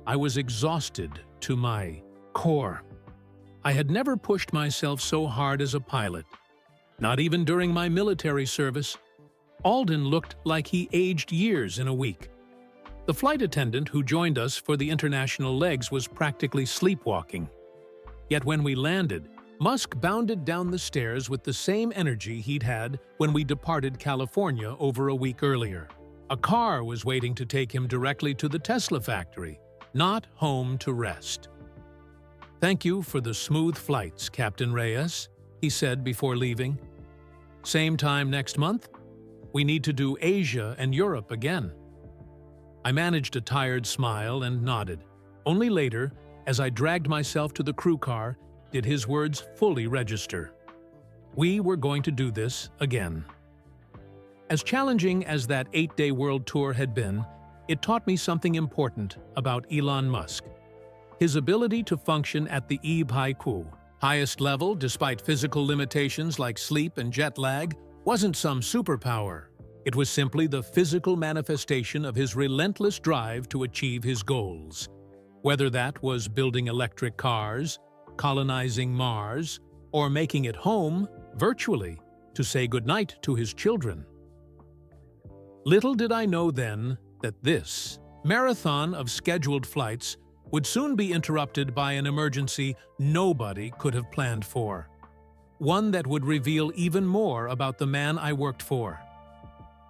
I was exhausted to my core. I had never pushed myself so hard as a pilot, not even during my military service. Alden looked like he aged years in a week. The flight attendant who joined us for the international legs was practically sleepwalking. Yet when we landed, Musk bounded down the stairs with the same energy he'd had when we departed California over a week earlier. A car was waiting to take him directly to the Tesla factory, not home to rest. "Thank you for the smooth flights, Captain Reyes," he said before leaving. "Same time next month? We need to do Asia and Europe again." I managed a tired smile and nodded. Only later, as I dragged myself to the crew car, did his words fully register. We were going to do this again. As challenging as that 8-day world tour had been, it taught me something important about Elon Musk. His ability to function at the highest level despite physical limitations like sleep and jet lag wasn't some superpower. It was simply the physical manifestation of his relentless drive to achieve his goals. Whether that was building electric cars, colonizing Mars, or making it home, virtually, to say goodnight to his children. Little did I know then that this marathon of scheduled flights would soon be interrupted by an emergency nobody could have planned for. One that would reveal even more about the man I worked for.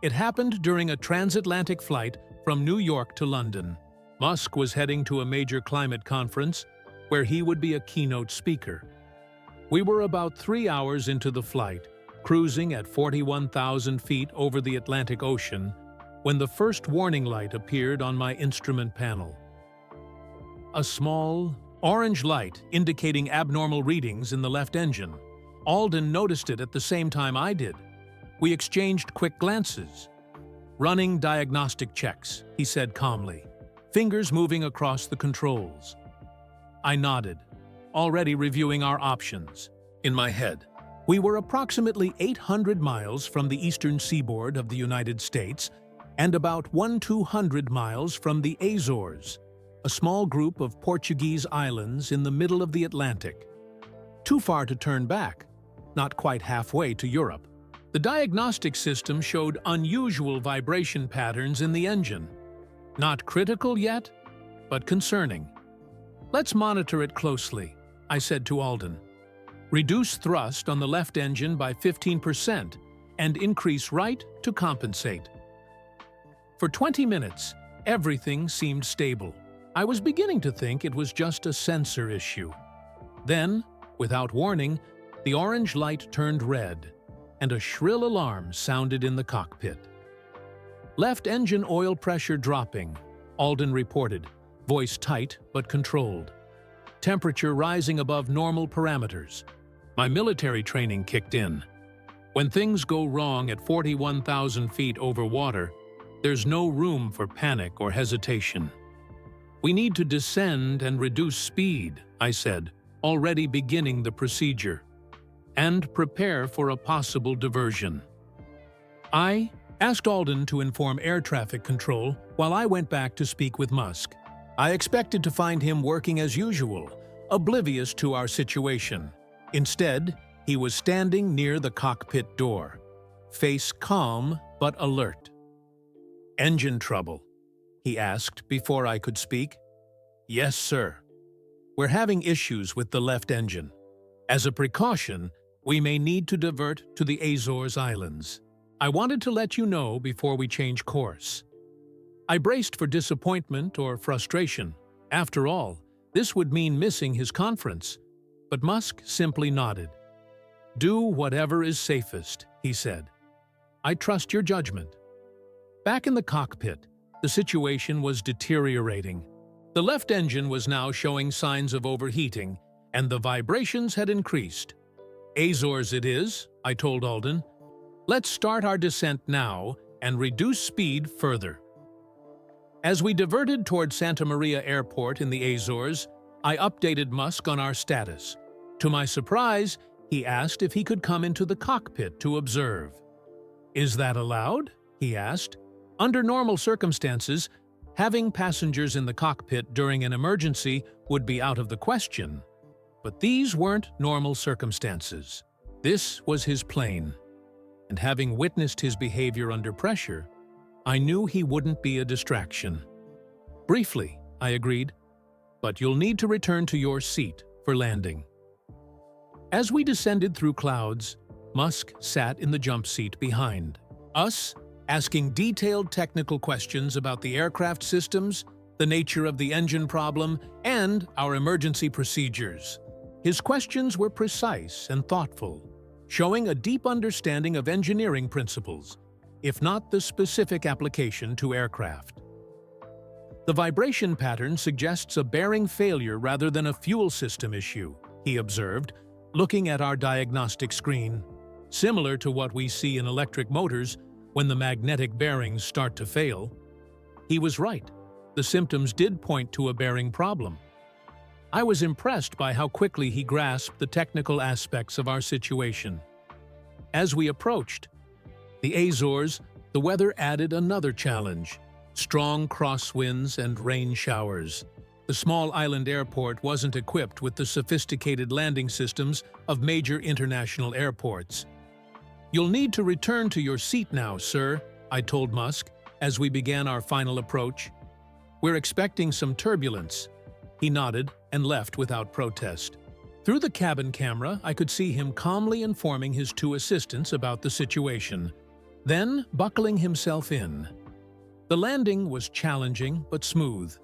It happened during a transatlantic flight from New York to London. Musk was heading to a major climate conference where he would be a keynote speaker. We were about 3 hours into the flight, cruising at 41,000 feet over the Atlantic Ocean, when the first warning light appeared on my instrument panel. A small, orange light indicating abnormal readings in the left engine. Alden noticed it at the same time I did. We exchanged quick glances. "Running diagnostic checks," he said calmly, fingers moving across the controls. I nodded. already reviewing our options. In my head, we were approximately 800 miles from the eastern seaboard of the United States and about 200 miles from the Azores, a small group of Portuguese islands in the middle of the Atlantic. Too far to turn back, not quite halfway to Europe. The diagnostic system showed unusual vibration patterns in the engine. Not critical yet, but concerning. "Let's monitor it closely," I said to Alden. "Reduce thrust on the left engine by 15% and increase right to compensate." For 20 minutes, everything seemed stable. I was beginning to think it was just a sensor issue. Then, without warning, the orange light turned red, and a shrill alarm sounded in the cockpit. "Left engine oil pressure dropping," Alden reported, voice tight but controlled. "Temperature rising above normal parameters." My military training kicked in. When things go wrong at 41,000 feet over water, there's no room for panic or hesitation. "We need to descend and reduce speed," I said, already beginning the procedure, "and prepare for a possible diversion." I asked Alden to inform air traffic control while I went back to speak with Musk. I expected to find him working as usual, oblivious to our situation. Instead, he was standing near the cockpit door, face calm but alert. "Engine trouble?" he asked before I could speak. "Yes, sir. We're having issues with the left engine. As a precaution, we may need to divert to the Azores Islands. I wanted to let you know before we change course." I braced for disappointment or frustration. After all, this would mean missing his conference. But Musk simply nodded. "Do whatever is safest," he said. "I trust your judgment." Back in the cockpit, the situation was deteriorating. The left engine was now showing signs of overheating, and the vibrations had increased. "Azores it is," I told Alden. "Let's start our descent now and reduce speed further." As we diverted toward Santa Maria Airport in the Azores, I updated Musk on our status. To my surprise, he asked if he could come into the cockpit to observe. "Is that allowed?" he asked. Under normal circumstances, having passengers in the cockpit during an emergency would be out of the question. But these weren't normal circumstances. This was his plane. And having witnessed his behavior under pressure, I knew he wouldn't be a distraction. "Briefly," I agreed, "but you'll need to return to your seat for landing." As we descended through clouds, Musk sat in the jump seat behind us, asking detailed technical questions about the aircraft systems, the nature of the engine problem, and our emergency procedures. His questions were precise and thoughtful, showing a deep understanding of engineering principles, if not the specific application to aircraft. "The vibration pattern suggests a bearing failure rather than a fuel system issue," he observed, looking at our diagnostic screen. "Similar to what we see in electric motors when the magnetic bearings start to fail." He was right. The symptoms did point to a bearing problem. I was impressed by how quickly he grasped the technical aspects of our situation. As we approached the Azores, the weather added another challenge: strong crosswinds and rain showers. The small island airport wasn't equipped with the sophisticated landing systems of major international airports. "You'll need to return to your seat now, sir," I told Musk as we began our final approach. "We're expecting some turbulence." He nodded and left without protest. Through the cabin camera, I could see him calmly informing his two assistants about the situation, then buckling himself in. The landing was challenging but smooth.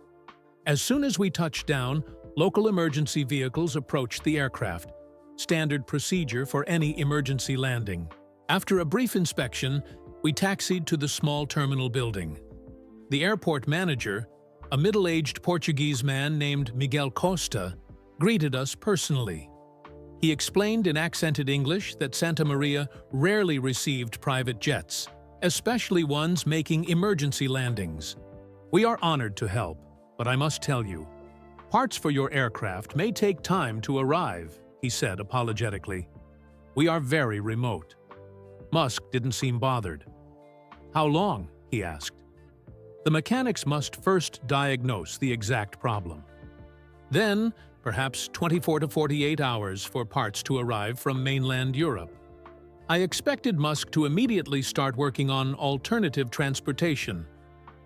As soon as we touched down, local emergency vehicles approached the aircraft, standard procedure for any emergency landing. After a brief inspection, we taxied to the small terminal building. The airport manager, a middle-aged Portuguese man named Miguel Costa, greeted us personally. He explained in accented English that Santa Maria rarely received private jets, especially ones making emergency landings. "We are honored to help, but I must tell you, Parts for your aircraft may take time to arrive, he said apologetically. We are very remote. Musk didn't seem bothered. How long? He asked. The mechanics must first diagnose the exact problem. Then, perhaps 24 to 48 hours for parts to arrive from mainland Europe. I expected Musk to immediately start working on alternative transportation.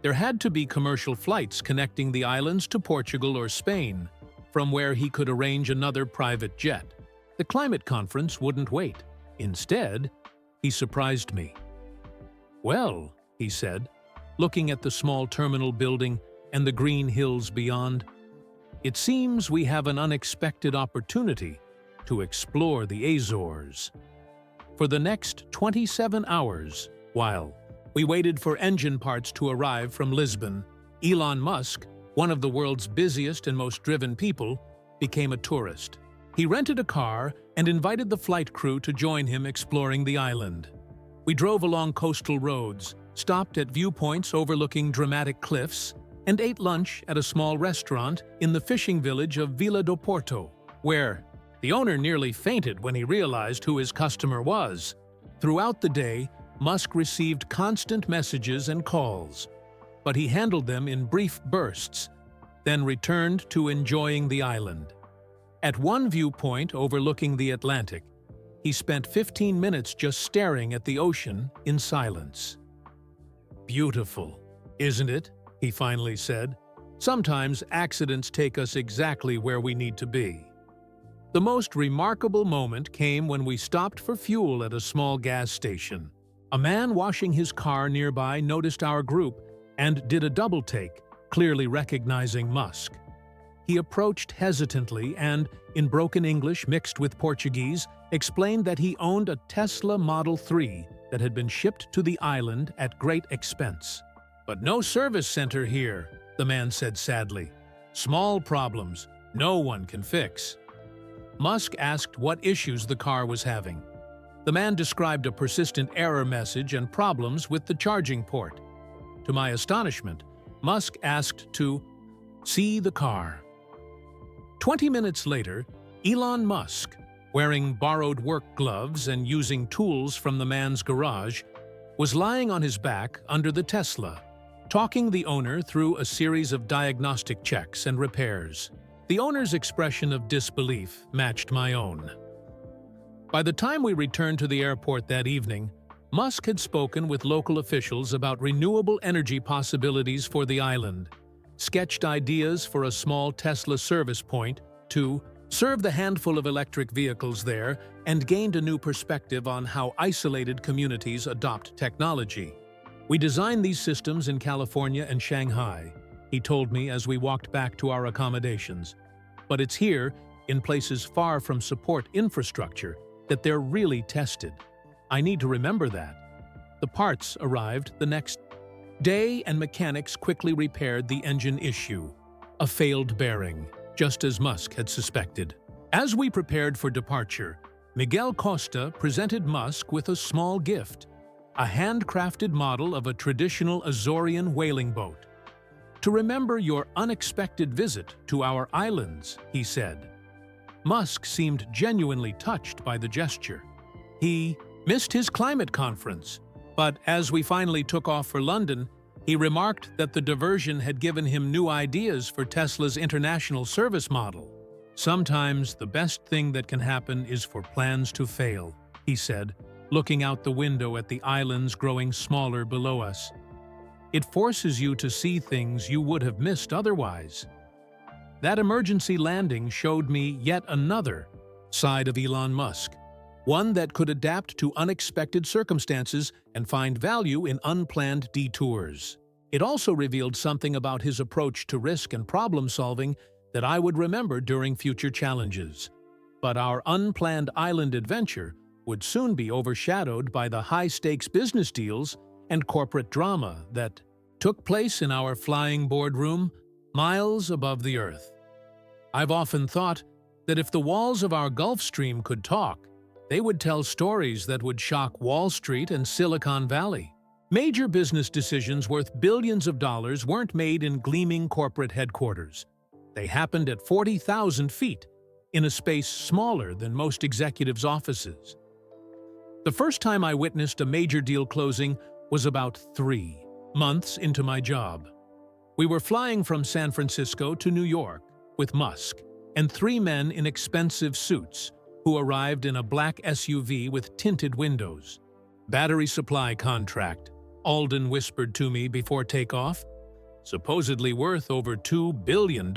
There had to be commercial flights connecting the islands to Portugal or Spain, from where he could arrange another private jet. The climate conference wouldn't wait. Instead, he surprised me. Well, he said, looking at the small terminal building and the green hills beyond, it seems we have an unexpected opportunity to explore the Azores. For the next 27 hours, while we waited for engine parts to arrive from Lisbon, Elon Musk, one of the world's busiest and most driven people, became a tourist. He rented a car and invited the flight crew to join him exploring the island. We drove along coastal roads, stopped at viewpoints overlooking dramatic cliffs, and ate lunch at a small restaurant in the fishing village of Vila do Porto, where the owner nearly fainted when he realized who his customer was. Throughout the day, Musk received constant messages and calls, but he handled them in brief bursts, then returned to enjoying the island. At one viewpoint overlooking the Atlantic, he spent 15 minutes just staring at the ocean in silence. Beautiful, isn't it? He finally said. Sometimes accidents take us exactly where we need to be. The most remarkable moment came when we stopped for fuel at a small gas station. A man washing his car nearby noticed our group and did a double take, clearly recognizing Musk. He approached hesitantly and, in broken English mixed with Portuguese, explained that he owned a Tesla Model 3 that had been shipped to the island at great expense. But no service center here, the man said sadly. Small problems, no one can fix. Musk asked what issues the car was having. The man described a persistent error message and problems with the charging port. To my astonishment, Musk asked to see the car. 20 minutes later, Elon Musk, wearing borrowed work gloves and using tools from the man's garage, was lying on his back under the Tesla, talking the owner through a series of diagnostic checks and repairs. The owner's expression of disbelief matched my own. By the time we returned to the airport that evening, Musk had spoken with local officials about renewable energy possibilities for the island, sketched ideas for a small Tesla service point to serve the handful of electric vehicles there, and gained a new perspective on how isolated communities adopt technology. We designed these systems in California and Shanghai, he told me as we walked back to our accommodations. But it's here, in places far from support infrastructure, that they're really tested. I need to remember that. The parts arrived the next day and mechanics quickly repaired the engine issue, a failed bearing, just as Musk had suspected. As we prepared for departure, Miguel Costa presented Musk with a small gift, a handcrafted model of a traditional Azorean whaling boat. To remember your unexpected visit to our islands, he said. Musk seemed genuinely touched by the gesture. He missed his climate conference, but as we finally took off for London, he remarked that the diversion had given him new ideas for Tesla's international service model. Sometimes the best thing that can happen is for plans to fail, he said, looking out the window at the islands growing smaller below us. It forces you to see things you would have missed otherwise. That emergency landing showed me yet another side of Elon Musk, one that could adapt to unexpected circumstances and find value in unplanned detours. It also revealed something about his approach to risk and problem-solving that I would remember during future challenges. But our unplanned island adventure would soon be overshadowed by the high-stakes business deals and corporate drama that took place in our flying boardroom miles above the earth. I've often thought that if the walls of our Gulf Stream could talk, they would tell stories that would shock Wall Street and Silicon Valley. Major business decisions worth billions of dollars weren't made in gleaming corporate headquarters. They happened at 40,000 feet, in a space smaller than most executives' offices. The first time I witnessed a major deal closing was about 3 months into my job. We were flying from San Francisco to New York with Musk and 3 men in expensive suits who arrived in a black SUV with tinted windows. Battery supply contract, Alden whispered to me before takeoff, supposedly worth over $2 billion.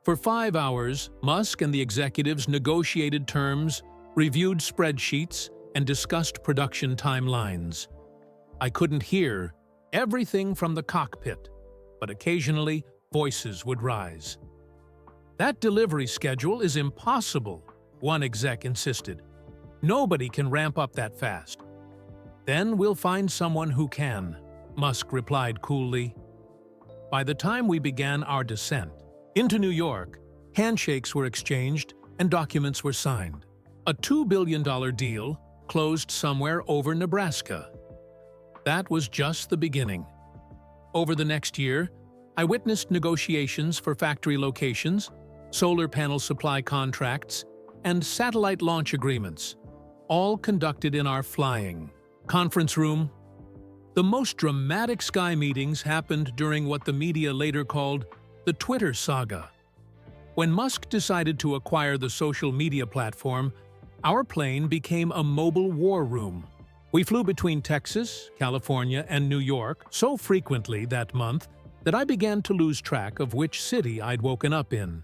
For 5 hours, Musk and the executives negotiated terms, reviewed spreadsheets, and discussed production timelines. I couldn't hear everything from the cockpit, but occasionally voices would rise. "That delivery schedule is impossible," one exec insisted. "Nobody can ramp up that fast." "Then we'll find someone who can," Musk replied coolly. By the time we began our descent into New York, handshakes were exchanged and documents were signed. A $2 billion deal closed somewhere over Nebraska. That was just the beginning. Over the next year, I witnessed negotiations for factory locations, solar panel supply contracts, and satellite launch agreements, all conducted in our flying conference room. The most dramatic Sky meetings happened during what the media later called the Twitter saga. When Musk decided to acquire the social media platform, our plane became a mobile war room. We flew between Texas, California, and New York so frequently that month that I began to lose track of which city I'd woken up in.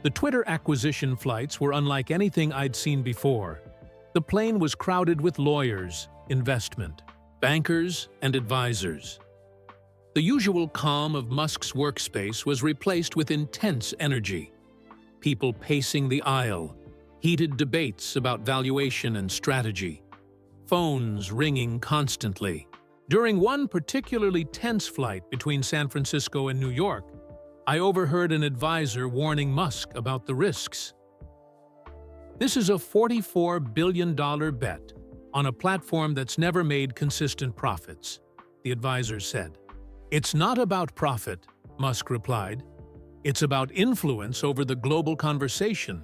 The Twitter acquisition flights were unlike anything I'd seen before. The plane was crowded with lawyers, investment, bankers, and advisors. The usual calm of Musk's workspace was replaced with intense energy. People pacing the aisle, heated debates about valuation and strategy, phones ringing constantly. During one particularly tense flight between San Francisco and New York, I overheard an advisor warning Musk about the risks. "This is a $44 billion bet on a platform that's never made consistent profits," the advisor said. "It's not about profit," Musk replied. "It's about influence over the global conversation.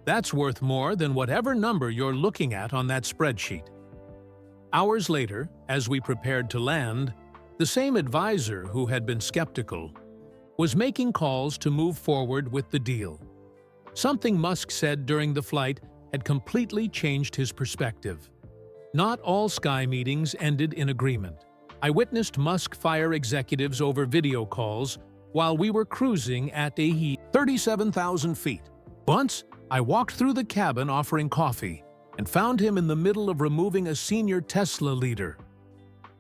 That's worth more than whatever number you're looking at on that spreadsheet." Hours later, as we prepared to land, the same advisor who had been skeptical was making calls to move forward with the deal. Something Musk said during the flight had completely changed his perspective. Not all Sky meetings ended in agreement. I witnessed Musk fire executives over video calls while we were cruising at 37,000 feet. Once, I walked through the cabin offering coffee and found him in the middle of removing a senior Tesla leader.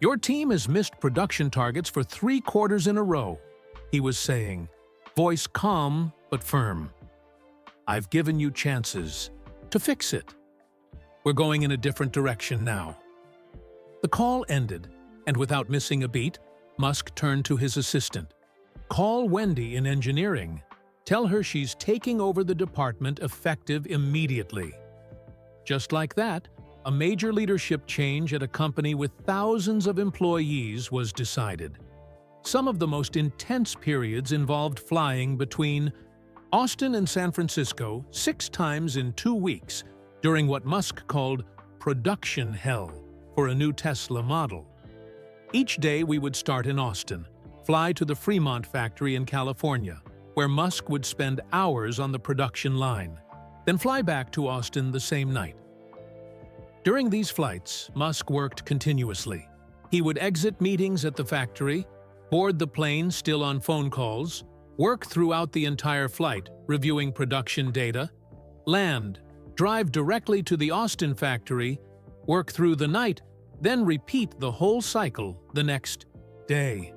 "Your team has missed production targets for 3 quarters in a row," he was saying, voice calm but firm. "I've given you chances to fix it. We're going in a different direction now." The call ended, and without missing a beat, Musk turned to his assistant. "Call Wendy in engineering. Tell her she's taking over the department effective immediately." Just like that, a major leadership change at a company with thousands of employees was decided. Some of the most intense periods involved flying between Austin and San Francisco 6 times in 2 weeks during what Musk called production hell for a new Tesla model. Each day we would start in Austin, fly to the Fremont factory in California, where Musk would spend hours on the production line, then fly back to Austin the same night. During these flights, Musk worked continuously. He would exit meetings at the factory, board the plane still on phone calls, work throughout the entire flight reviewing production data, land, drive directly to the Austin factory, work through the night, then repeat the whole cycle the next day.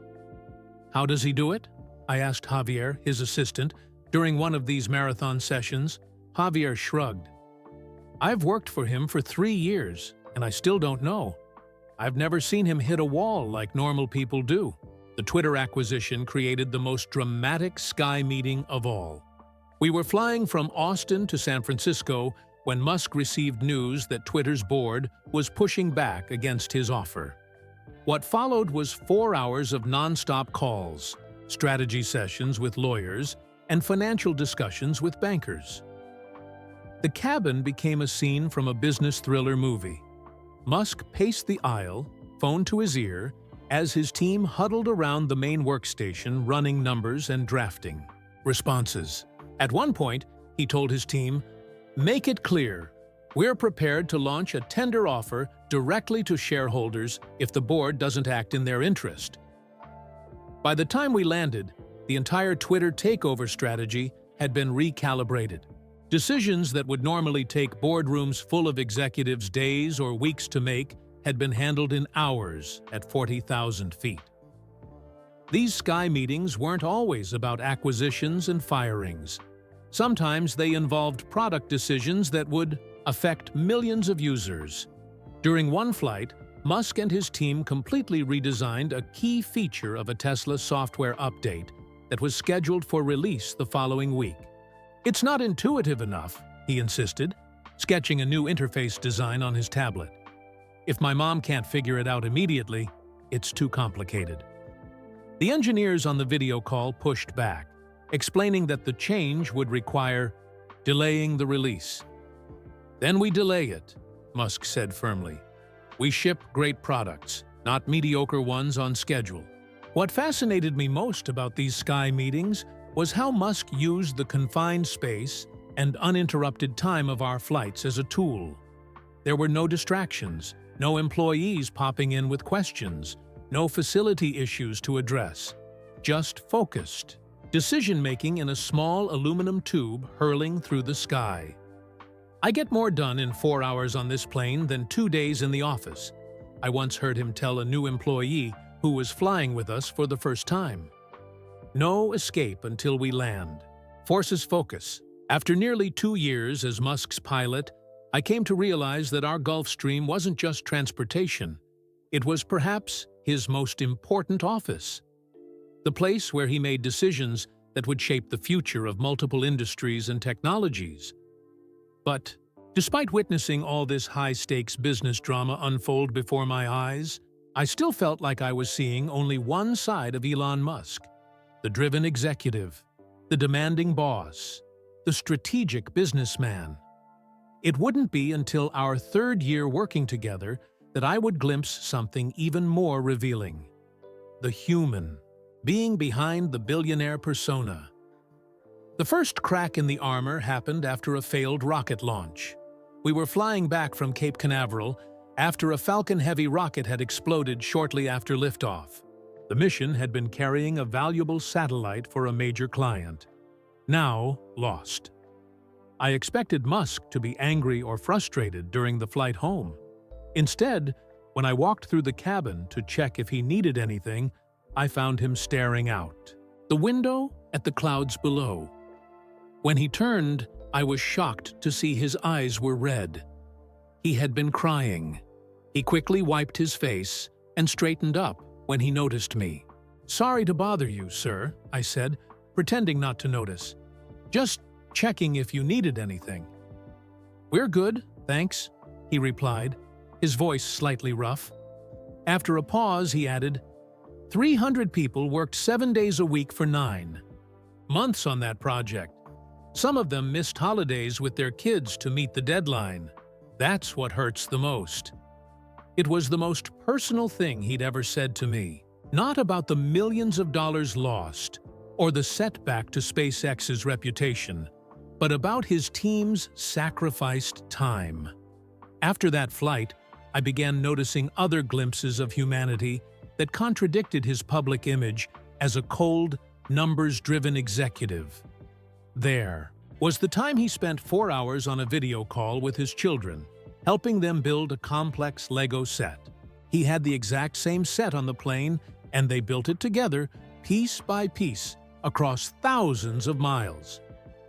"How does he do it?" I asked Javier, his assistant, during one of these marathon sessions. Javier shrugged. "I've worked for him for 3 years, and I still don't know. I've never seen him hit a wall like normal people do." The Twitter acquisition created the most dramatic Sky meeting of all. We were flying from Austin to San Francisco when Musk received news that Twitter's board was pushing back against his offer. What followed was 4 hours of non-stop calls, strategy sessions with lawyers, and financial discussions with bankers. The cabin became a scene from a business thriller movie. Musk paced the aisle, phone to his ear, as his team huddled around the main workstation running numbers and drafting responses. At one point, he told his team, "Make it clear, we're prepared to launch a tender offer directly to shareholders if the board doesn't act in their interest." By the time we landed, the entire Twitter takeover strategy had been recalibrated. Decisions that would normally take boardrooms full of executives days or weeks to make had been handled in hours at 40,000 feet. These sky meetings weren't always about acquisitions and firings. Sometimes they involved product decisions that would affect millions of users. During one flight, Musk and his team completely redesigned a key feature of a Tesla software update that was scheduled for release the following week. "It's not intuitive enough," he insisted, sketching a new interface design on his tablet. "If my mom can't figure it out immediately, it's too complicated." The engineers on the video call pushed back, explaining that the change would require delaying the release. "Then we delay it," Musk said firmly. "We ship great products, not mediocre ones on schedule." What fascinated me most about these sky meetings was how Musk used the confined space and uninterrupted time of our flights as a tool. There were no distractions, no employees popping in with questions, no facility issues to address. Just focused decision-making in a small aluminum tube hurling through the sky. "I get more done in 4 hours on this plane than 2 days in the office," I once heard him tell a new employee who was flying with us for the first time. No escape until we land. Forces focus. After nearly 2 years as Musk's pilot, I came to realize that our Gulfstream wasn't just transportation. It was perhaps his most important office. The place where he made decisions that would shape the future of multiple industries and technologies. But despite witnessing all this high-stakes business drama unfold before my eyes, I still felt like I was seeing only one side of Elon Musk: the driven executive, the demanding boss, the strategic businessman. It wouldn't be until our 3rd year working together that I would glimpse something even more revealing: the human being behind the billionaire persona. The first crack in the armor happened after a failed rocket launch. We were flying back from Cape Canaveral after a Falcon Heavy rocket had exploded shortly after liftoff. The mission had been carrying a valuable satellite for a major client. Now lost. I expected Musk to be angry or frustrated during the flight home. Instead, when I walked through the cabin to check if he needed anything, I found him staring out the window at the clouds below. When he turned, I was shocked to see his eyes were red. He had been crying. He quickly wiped his face and straightened up when he noticed me. "Sorry to bother you, sir," I said, pretending not to notice. "Just checking if you needed anything." "We're good, thanks," he replied, his voice slightly rough. After a pause, he added, 300 people worked 7 days a week for 9 months on that project. Some of them missed holidays with their kids to meet the deadline. That's what hurts the most." It was the most personal thing he'd ever said to me. Not about the millions of dollars lost or the setback to SpaceX's reputation, but about his team's sacrificed time. After that flight, I began noticing other glimpses of humanity that contradicted his public image as a cold, numbers-driven executive. There was the time he spent 4 hours on a video call with his children, helping them build a complex Lego set. He had the exact same set on the plane, and they built it together, piece by piece, across thousands of miles.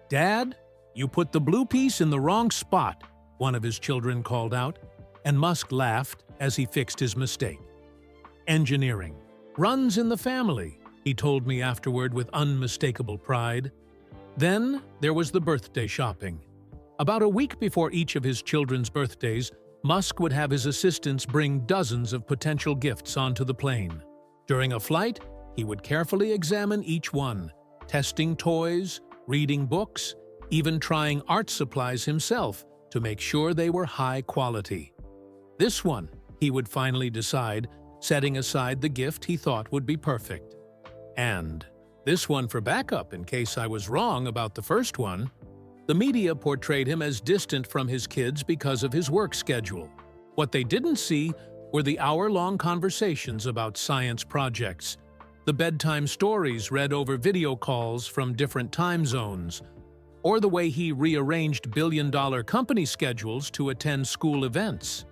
"Dad, you put the blue piece in the wrong spot," one of his children called out, and Musk laughed as he fixed his mistake. "Engineering runs in the family," he told me afterward with unmistakable pride. Then there was the birthday shopping. About a week before each of his children's birthdays, Musk would have his assistants bring dozens of potential gifts onto the plane. During a flight, He would carefully examine each one, testing toys, reading books, even trying art supplies himself to make sure they were high quality. This one, he would finally decide, setting aside the gift he thought would be perfect. And this one for backup in case I was wrong about the first one. The media portrayed him as distant from his kids because of his work schedule. What they didn't see were the hour-long conversations about science projects, the bedtime stories read over video calls from different time zones, or the way he rearranged billion-dollar company schedules to attend school events.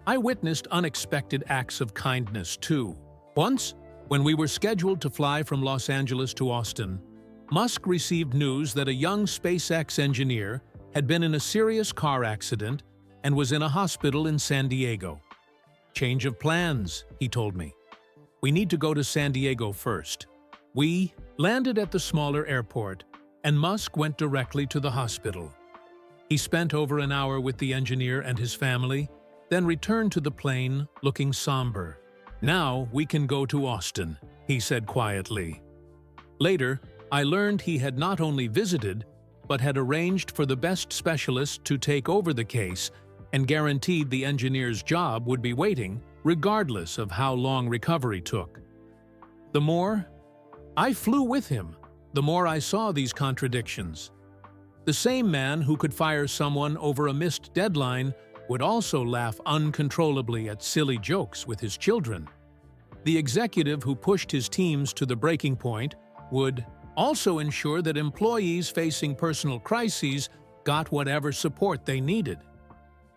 I witnessed unexpected acts of kindness, too. Once, when we were scheduled to fly from Los Angeles to Austin, Musk received news that a young SpaceX engineer had been in a serious car accident and was in a hospital in San Diego. "Change of plans," he told me. "We need to go to San Diego first." We landed at the smaller airport, and Musk went directly to the hospital. He spent over an hour with the engineer and his family, then returned to the plane looking somber. "Now we can go to Austin," he said quietly. Later, I learned he had not only visited, but had arranged for the best specialist to take over the case and guaranteed the engineer's job would be waiting, regardless of how long recovery took. The more I flew with him, the more I saw these contradictions. The same man who could fire someone over a missed deadline would also laugh uncontrollably at silly jokes with his children. The executive who pushed his teams to the breaking point would also ensure that employees facing personal crises got whatever support they needed.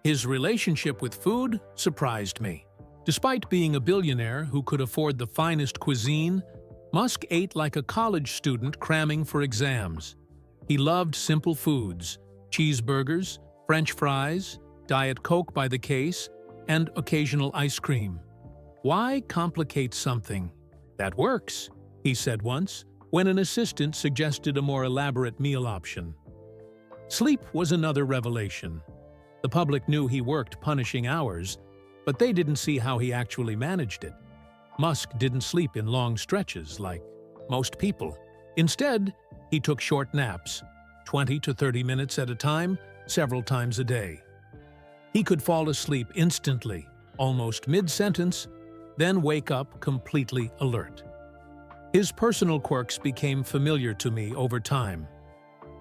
His relationship with food surprised me. Despite being a billionaire who could afford the finest cuisine, Musk ate like a college student cramming for exams. He loved simple foods, cheeseburgers, French fries, Diet Coke by the case, and occasional ice cream. "Why complicate something that works?" he said once, when an assistant suggested a more elaborate meal option. Sleep was another revelation. The public knew he worked punishing hours, but they didn't see how he actually managed it. Musk didn't sleep in long stretches like most people. Instead, he took short naps, 20 to 30 minutes at a time, several times a day. He could fall asleep instantly, almost mid-sentence, then wake up completely alert. His personal quirks became familiar to me over time.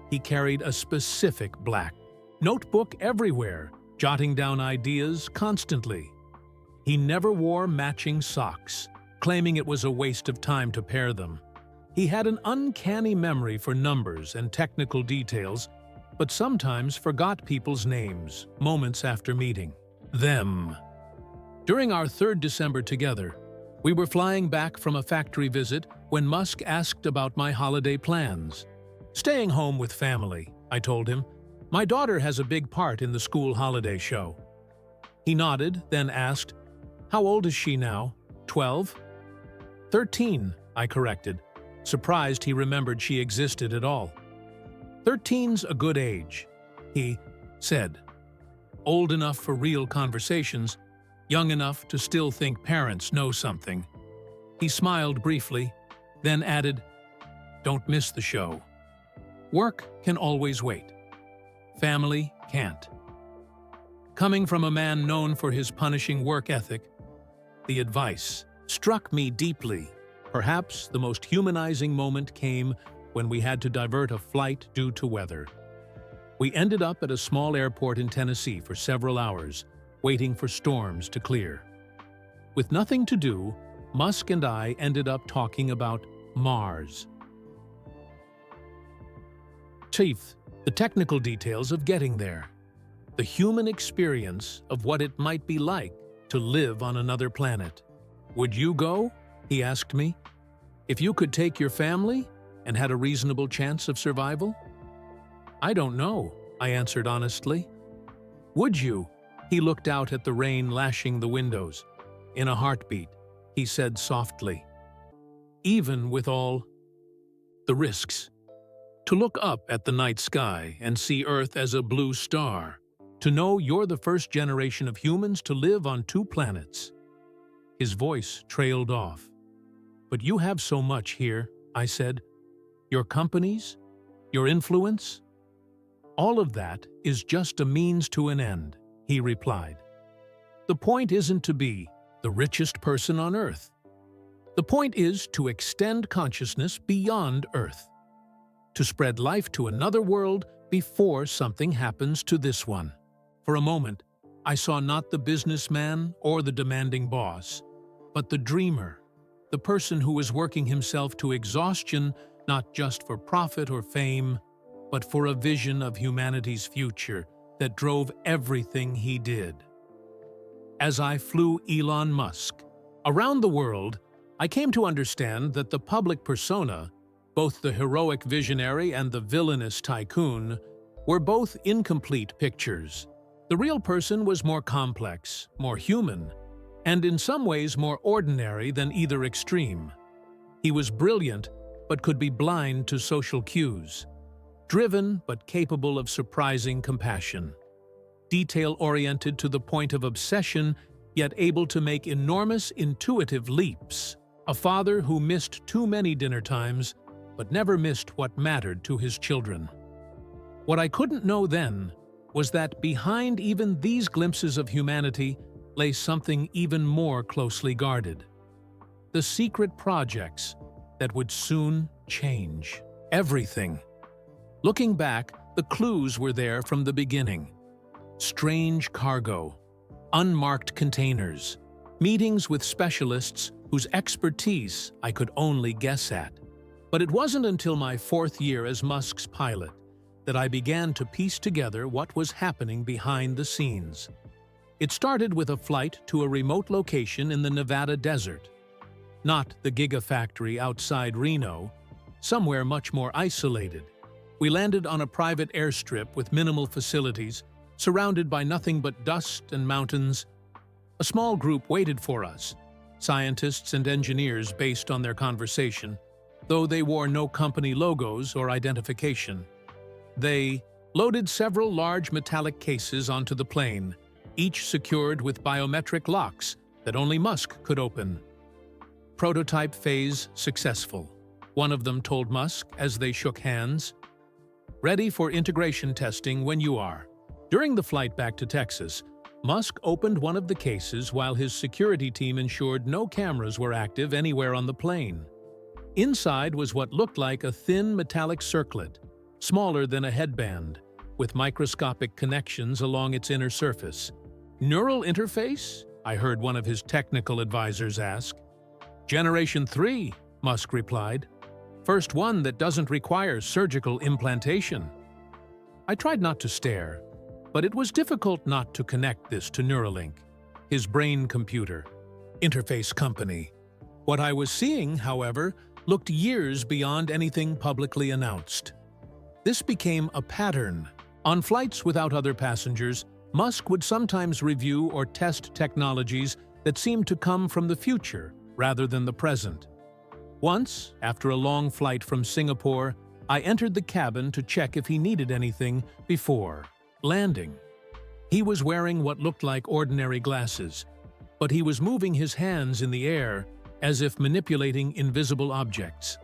He carried a specific black notebook everywhere, jotting down ideas constantly. He never wore matching socks, claiming it was a waste of time to pair them. He had an uncanny memory for numbers and technical details, but sometimes forgot people's names moments after meeting them. During our third December together, we were flying back from a factory visit when Musk asked about my holiday plans. "Staying home with family," I told him. "My daughter has a big part in the school holiday show." He nodded, then asked, "How old is she now? 12? 13, I corrected, surprised he remembered she existed at all. "13's a good age," he said. "Old enough for real conversations, young enough to still think parents know something." He smiled briefly, then added, "Don't miss the show. Work can always wait. Family can't." Coming from a man known for his punishing work ethic, the advice struck me deeply. Perhaps the most humanizing moment came when we had to divert a flight due to weather. We ended up at a small airport in Tennessee for several hours, waiting for storms to clear. With nothing to do, Musk and I ended up talking about Mars. Chief, the technical details of getting there. The human experience of what it might be like to live on another planet. "Would you go?" he asked me. "If you could take your family and had a reasonable chance of survival?" "I don't know," I answered honestly. "Would you?" He looked out at the rain lashing the windows. "In a heartbeat," he said softly. "Even with all the risks. To look up at the night sky and see Earth as a blue star. To know you're the first generation of humans to live on 2 planets." His voice trailed off. "But you have so much here," I said. "Your companies, your influence. All of that is just a means to an end," he replied. "The point isn't to be the richest person on Earth. The point is to extend consciousness beyond Earth, to spread life to another world before something happens to this one." For a moment, I saw not the businessman or the demanding boss, but the dreamer, the person who was working himself to exhaustion not just for profit or fame, but for a vision of humanity's future that drove everything he did. As I flew Elon Musk around the world, I came to understand that the public persona, both the heroic visionary and the villainous tycoon, were both incomplete pictures. The real person was more complex, more human, and in some ways more ordinary than either extreme. He was brilliant, but could be blind to social cues, driven but capable of surprising compassion, detail-oriented to the point of obsession, yet able to make enormous intuitive leaps, a father who missed too many dinner times, but never missed what mattered to his children. What I couldn't know then was that behind even these glimpses of humanity lay something even more closely guarded. The secret projects that would soon change everything. Looking back, the clues were there from the beginning. Strange cargo, unmarked containers, meetings with specialists whose expertise I could only guess at. But it wasn't until my 4th year as Musk's pilot that I began to piece together what was happening behind the scenes. It started with a flight to a remote location in the Nevada desert. Not the gigafactory outside Reno, somewhere much more isolated. We landed on a private airstrip with minimal facilities, surrounded by nothing but dust and mountains. A small group waited for us, scientists and engineers based on their conversation, though they wore no company logos or identification. They loaded several large metallic cases onto the plane, each secured with biometric locks that only Musk could open. Prototype phase successful, one of them told Musk as they shook hands. Ready for integration testing when you are. During the flight back to Texas, Musk opened one of the cases while his security team ensured no cameras were active anywhere on the plane. Inside was what looked like a thin metallic circlet, smaller than a headband, with microscopic connections along its inner surface. "Neural interface?" I heard one of his technical advisors ask. "Generation 3, Musk replied. "First one that doesn't require surgical implantation." I tried not to stare, but it was difficult not to connect this to Neuralink, his brain computer, interface company. What I was seeing, however, looked years beyond anything publicly announced. This became a pattern. On flights without other passengers, Musk would sometimes review or test technologies that seemed to come from the future rather than the present. Once, after a long flight from Singapore, I entered the cabin to check if he needed anything before landing. He was wearing what looked like ordinary glasses, but he was moving his hands in the air as if manipulating invisible objects.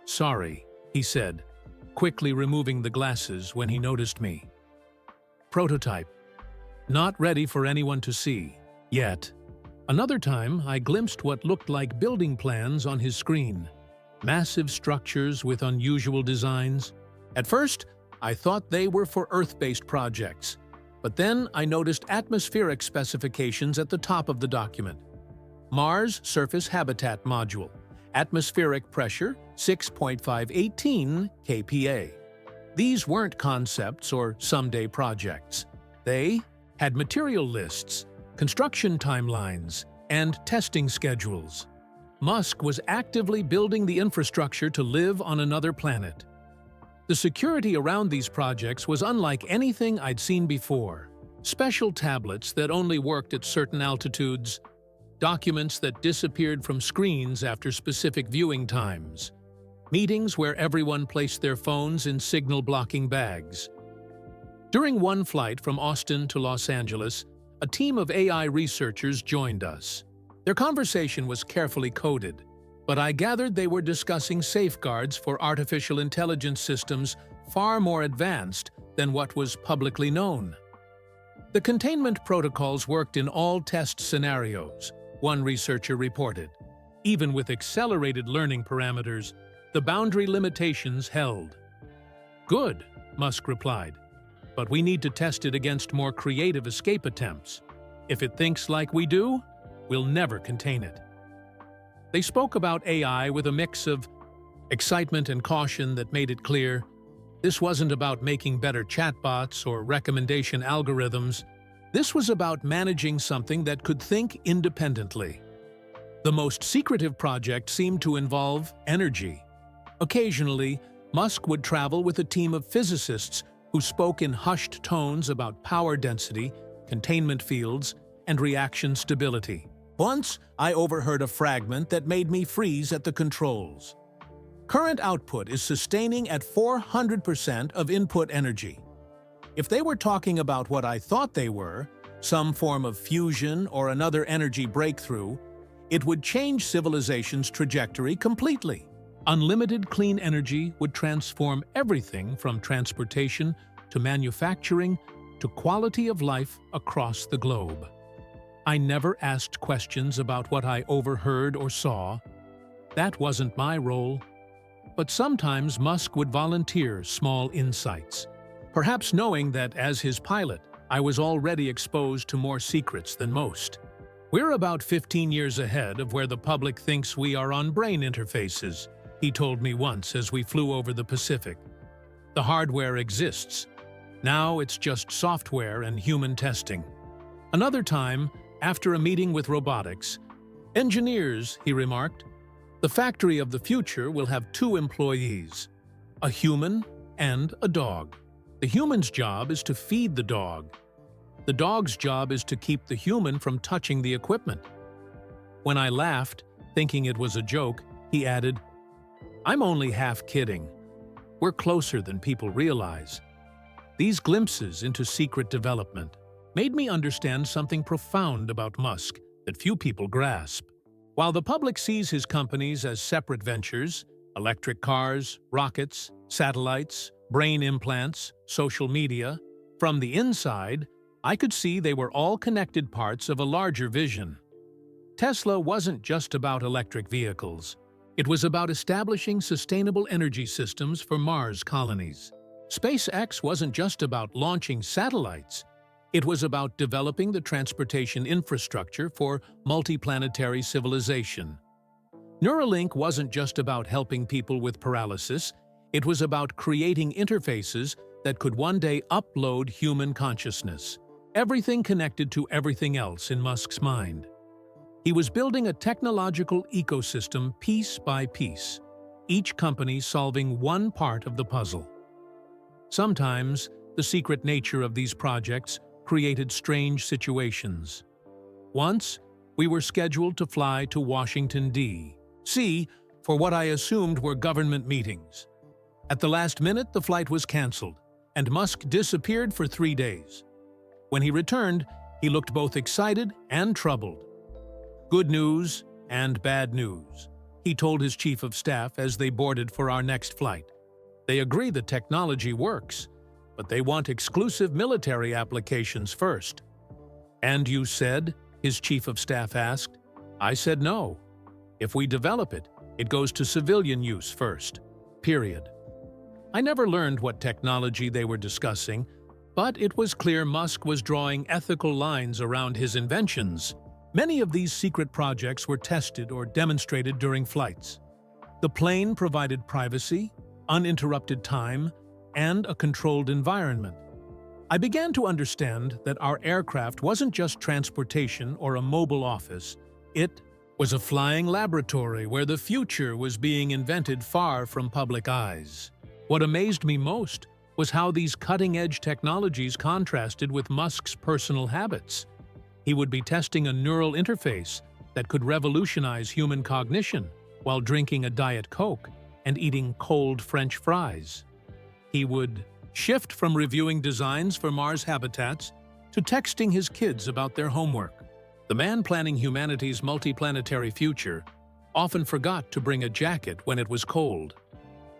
"Sorry," he said, quickly removing the glasses when he noticed me. Prototype. Not ready for anyone to see. Yet. Another time, I glimpsed what looked like building plans on his screen. Massive structures with unusual designs. At first, I thought they were for Earth-based projects, but then I noticed atmospheric specifications at the top of the document. Mars Surface Habitat Module. Atmospheric pressure 6.518 kPa. These weren't concepts or someday projects. They had material lists, construction timelines, and testing schedules. Musk was actively building the infrastructure to live on another planet. The security around these projects was unlike anything I'd seen before. Special tablets that only worked at certain altitudes, documents that disappeared from screens after specific viewing times, meetings where everyone placed their phones in signal-blocking bags. During one flight from Austin to Los Angeles, a team of AI researchers joined us. Their conversation was carefully coded, but I gathered they were discussing safeguards for artificial intelligence systems far more advanced than what was publicly known. The containment protocols worked in all test scenarios, one researcher reported. Even with accelerated learning parameters, the boundary limitations held. Good, Musk replied, but we need to test it against more creative escape attempts. If it thinks like we do, we'll never contain it. They spoke about AI with a mix of excitement and caution that made it clear this wasn't about making better chatbots or recommendation algorithms. This was about managing something that could think independently. The most secretive project seemed to involve energy. Occasionally, Musk would travel with a team of physicists who spoke in hushed tones about power density, containment fields, and reaction stability. Once, I overheard a fragment that made me freeze at the controls. Current output is sustaining at 400% of input energy. If they were talking about what I thought they were, some form of fusion or another energy breakthrough, it would change civilization's trajectory completely. Unlimited clean energy would transform everything from transportation to manufacturing to quality of life across the globe. I never asked questions about what I overheard or saw. That wasn't my role. But sometimes Musk would volunteer small insights, perhaps knowing that as his pilot, I was already exposed to more secrets than most. We're about 15 years ahead of where the public thinks we are on brain interfaces, he told me once as we flew over the Pacific. The hardware exists. Now it's just software and human testing. Another time, after a meeting with robotics, engineers, he remarked, the factory of the future will have 2 employees, a human and a dog. The human's job is to feed the dog. The dog's job is to keep the human from touching the equipment. When I laughed, thinking it was a joke, he added, I'm only half kidding. We're closer than people realize. These glimpses into secret development made me understand something profound about Musk that few people grasp. While the public sees his companies as separate ventures, electric cars, rockets, satellites, brain implants, social media, from the inside, I could see they were all connected parts of a larger vision. Tesla wasn't just about electric vehicles. It was about establishing sustainable energy systems for Mars colonies. SpaceX wasn't just about launching satellites. It was about developing the transportation infrastructure for multiplanetary civilization. Neuralink wasn't just about helping people with paralysis. It was about creating interfaces that could one day upload human consciousness. Everything connected to everything else in Musk's mind. He was building a technological ecosystem piece by piece, each company solving one part of the puzzle. Sometimes, the secret nature of these projects created strange situations. Once, we were scheduled to fly to Washington, D.C. for what I assumed were government meetings. At the last minute, the flight was canceled, and Musk disappeared for 3 days. When he returned, he looked both excited and troubled. Good news and bad news, he told his chief of staff as they boarded for our next flight. They agree the technology works, but they want exclusive military applications first. And you said, his chief of staff asked. I said no. If we develop it, it goes to civilian use first. Period. I never learned what technology they were discussing, but it was clear Musk was drawing ethical lines around his inventions. Many of these secret projects were tested or demonstrated during flights. The plane provided privacy, uninterrupted time, and a controlled environment. I began to understand that our aircraft wasn't just transportation or a mobile office. It was a flying laboratory where the future was being invented far from public eyes. What amazed me most was how these cutting-edge technologies contrasted with Musk's personal habits. He would be testing a neural interface that could revolutionize human cognition while drinking a Diet Coke and eating cold French fries. He would shift from reviewing designs for Mars habitats to texting his kids about their homework. The man planning humanity's multiplanetary future often forgot to bring a jacket when it was cold.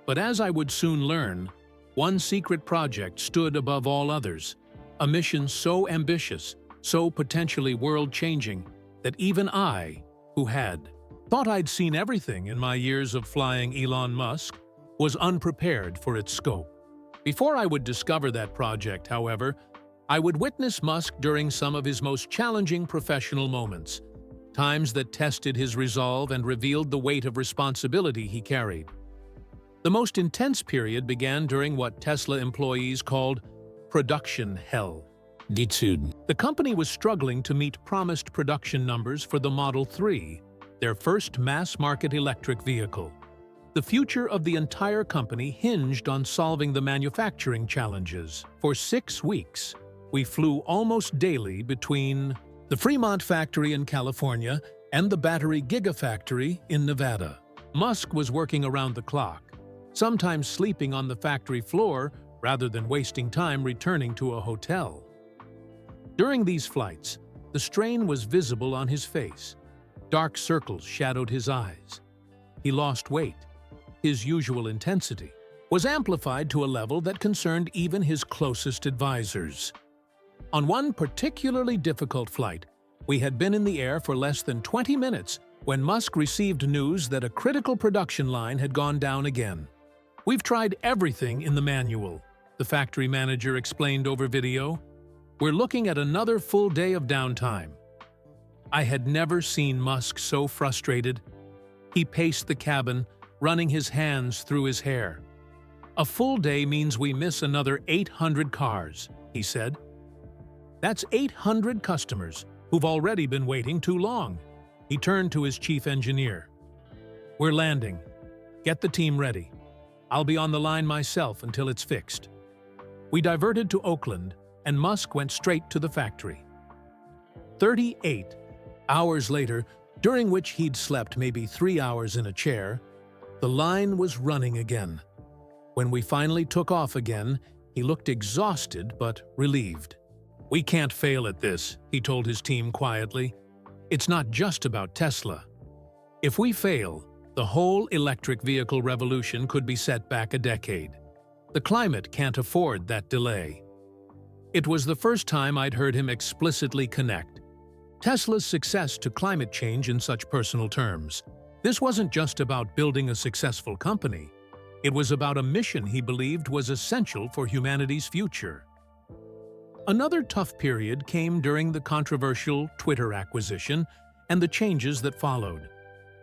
But as I would soon learn, one secret project stood above all others, a mission so ambitious, so potentially world-changing, that even I, who had thought I'd seen everything in my years of flying Elon Musk, was unprepared for its scope. Before I would discover that project, however, I would witness Musk during some of his most challenging professional moments, times that tested his resolve and revealed the weight of responsibility he carried. The most intense period began during what Tesla employees called production hell. The company was struggling to meet promised production numbers for the Model 3, their first mass-market electric vehicle. The future of the entire company hinged on solving the manufacturing challenges. For 6 weeks, we flew almost daily between the Fremont factory in California and the battery gigafactory in Nevada. Musk was working around the clock, sometimes sleeping on the factory floor rather than wasting time returning to a hotel. During these flights, the strain was visible on his face. Dark circles shadowed his eyes. He lost weight. His usual intensity was amplified to a level that concerned even his closest advisors. On one particularly difficult flight, we had been in the air for less than 20 minutes when Musk received news that a critical production line had gone down again. "We've tried everything in the manual," the factory manager explained over video. "We're looking at another full day of downtime." I had never seen Musk so frustrated. He paced the cabin, running his hands through his hair. "A full day means we miss another 800 cars," he said. "That's 800 customers who've already been waiting too long." He turned to his chief engineer. "We're landing. Get the team ready. I'll be on the line myself until it's fixed." We diverted to Oakland, and Musk went straight to the factory. 38 hours later, during which he'd slept maybe 3 hours in a chair, the line was running again. When we finally took off again, he looked exhausted but relieved. "We can't fail at this," he told his team quietly. "It's not just about Tesla. If we fail, the whole electric vehicle revolution could be set back a decade. The climate can't afford that delay." It was the first time I'd heard him explicitly connect Tesla's success to climate change in such personal terms. This wasn't just about building a successful company. It was about a mission he believed was essential for humanity's future. Another tough period came during the controversial Twitter acquisition and the changes that followed.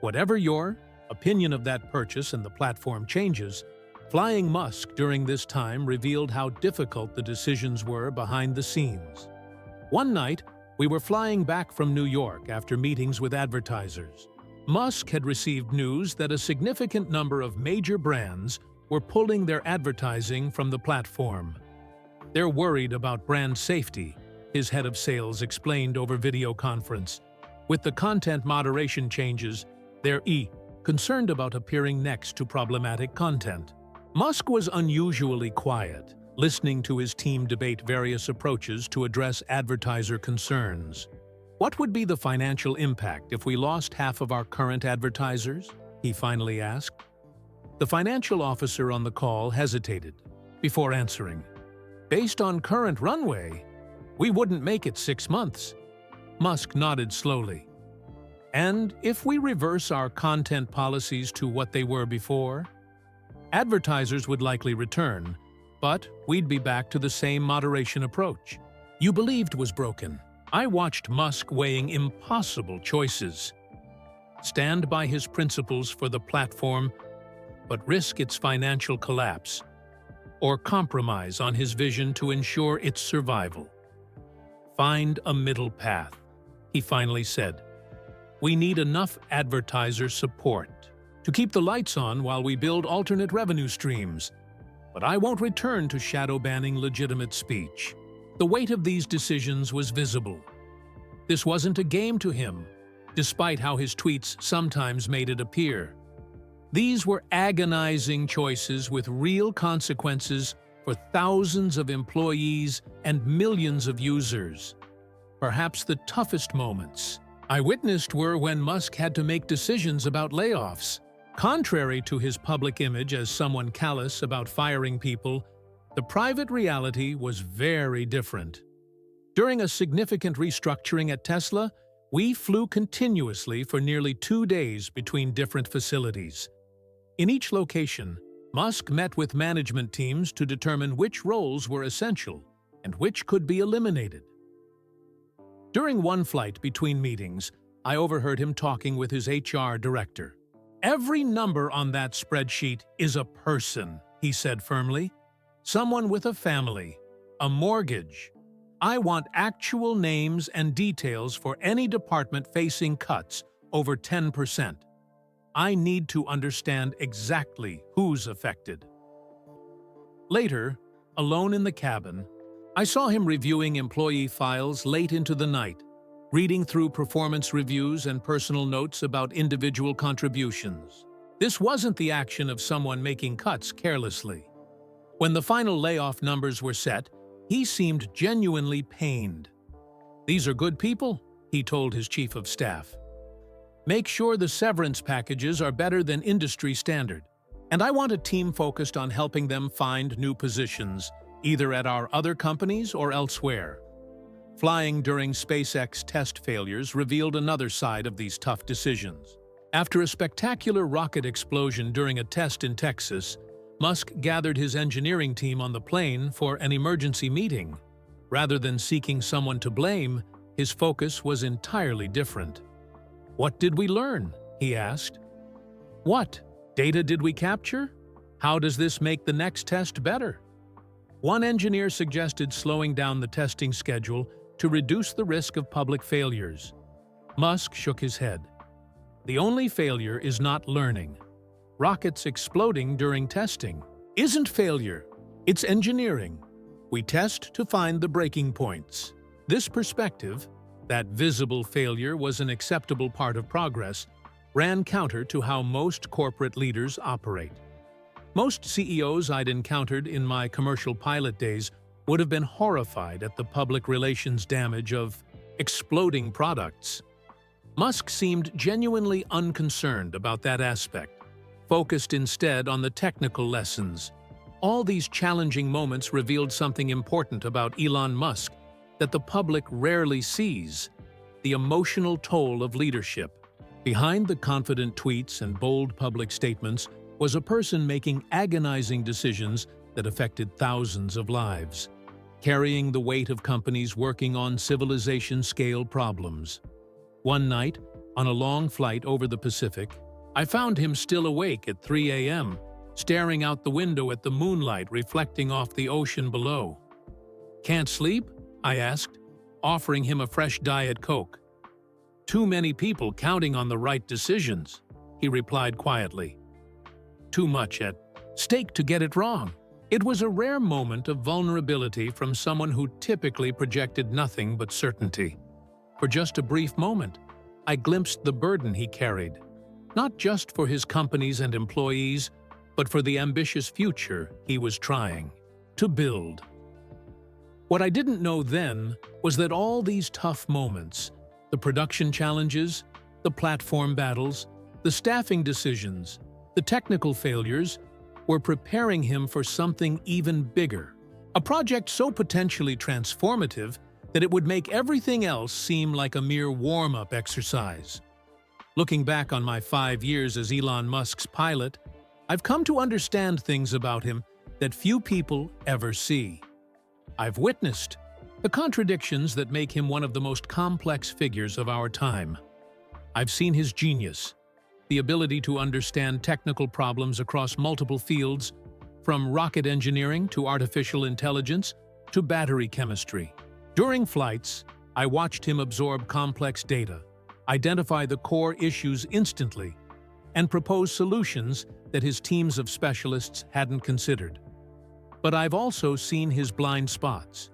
Whatever your opinion of that purchase and the platform changes, flying Musk during this time revealed how difficult the decisions were behind the scenes. One night, we were flying back from New York after meetings with advertisers. Musk had received news that a significant number of major brands were pulling their advertising from the platform. "They're worried about brand safety," his head of sales explained over video conference. "With the content moderation changes, they're concerned about appearing next to problematic content." Musk was unusually quiet, listening to his team debate various approaches to address advertiser concerns. "What would be the financial impact if we lost half of our current advertisers?" he finally asked. The financial officer on the call hesitated before answering. "Based on current runway, we wouldn't make it 6 months." Musk nodded slowly. "And if we reverse our content policies to what they were before? Advertisers would likely return, but we'd be back to the same moderation approach you believed was broken." I watched Musk weighing impossible choices. Stand by his principles for the platform, but risk its financial collapse, or compromise on his vision to ensure its survival. "Find a middle path," he finally said. "We need enough advertiser support to keep the lights on while we build alternate revenue streams, but I won't return to shadow banning legitimate speech." The weight of these decisions was visible. This wasn't a game to him, despite how his tweets sometimes made it appear. These were agonizing choices with real consequences for thousands of employees and millions of users. Perhaps the toughest moments I witnessed were when Musk had to make decisions about layoffs. Contrary to his public image as someone callous about firing people, the private reality was very different. During a significant restructuring at Tesla, we flew continuously for nearly 2 days between different facilities. In each location, Musk met with management teams to determine which roles were essential and which could be eliminated. During one flight between meetings, I overheard him talking with his HR director. "Every number on that spreadsheet is a person," he said firmly. "Someone with a family, a mortgage. I want actual names and details for any department facing cuts over 10%. I need to understand exactly who's affected." Later, alone in the cabin, I saw him reviewing employee files late into the night, reading through performance reviews and personal notes about individual contributions. This wasn't the action of someone making cuts carelessly. When the final layoff numbers were set, he seemed genuinely pained. "These are good people," he told his chief of staff. "Make sure the severance packages are better than industry standard, and I want a team focused on helping them find new positions, either at our other companies or elsewhere." Flying during SpaceX test failures revealed another side of these tough decisions. After a spectacular rocket explosion during a test in Texas, Musk gathered his engineering team on the plane for an emergency meeting. Rather than seeking someone to blame, his focus was entirely different. "What did we learn?" he asked. "What data did we capture? How does this make the next test better?" One engineer suggested slowing down the testing schedule to reduce the risk of public failures. Musk shook his head. "The only failure is not learning. Rockets exploding during testing isn't failure, it's engineering. We test to find the breaking points." This perspective, that visible failure was an acceptable part of progress, ran counter to how most corporate leaders operate. Most CEOs I'd encountered in my commercial pilot days would have been horrified at the public relations damage of exploding products. Musk seemed genuinely unconcerned about that aspect, focused instead on the technical lessons. All these challenging moments revealed something important about Elon Musk that the public rarely sees: the emotional toll of leadership. Behind the confident tweets and bold public statements was a person making agonizing decisions that affected thousands of lives, carrying the weight of companies working on civilization-scale problems. One night, on a long flight over the Pacific, I found him still awake at 3 a.m., staring out the window at the moonlight reflecting off the ocean below. "Can't sleep?" I asked, offering him a fresh Diet Coke. "Too many people counting on the right decisions," he replied quietly. "Too much at stake to get it wrong." It was a rare moment of vulnerability from someone who typically projected nothing but certainty. For just a brief moment, I glimpsed the burden he carried, not just for his companies and employees, but for the ambitious future he was trying to build. What I didn't know then was that all these tough moments, the production challenges, the platform battles, the staffing decisions, the technical failures, were preparing him for something even bigger. A project so potentially transformative that it would make everything else seem like a mere warm-up exercise. Looking back on my 5 years as Elon Musk's pilot, I've come to understand things about him that few people ever see. I've witnessed the contradictions that make him one of the most complex figures of our time. I've seen his genius, the ability to understand technical problems across multiple fields, from rocket engineering to artificial intelligence to battery chemistry. During flights, I watched him absorb complex data, identify the core issues instantly, and propose solutions that his teams of specialists hadn't considered. But I've also seen his blind spots.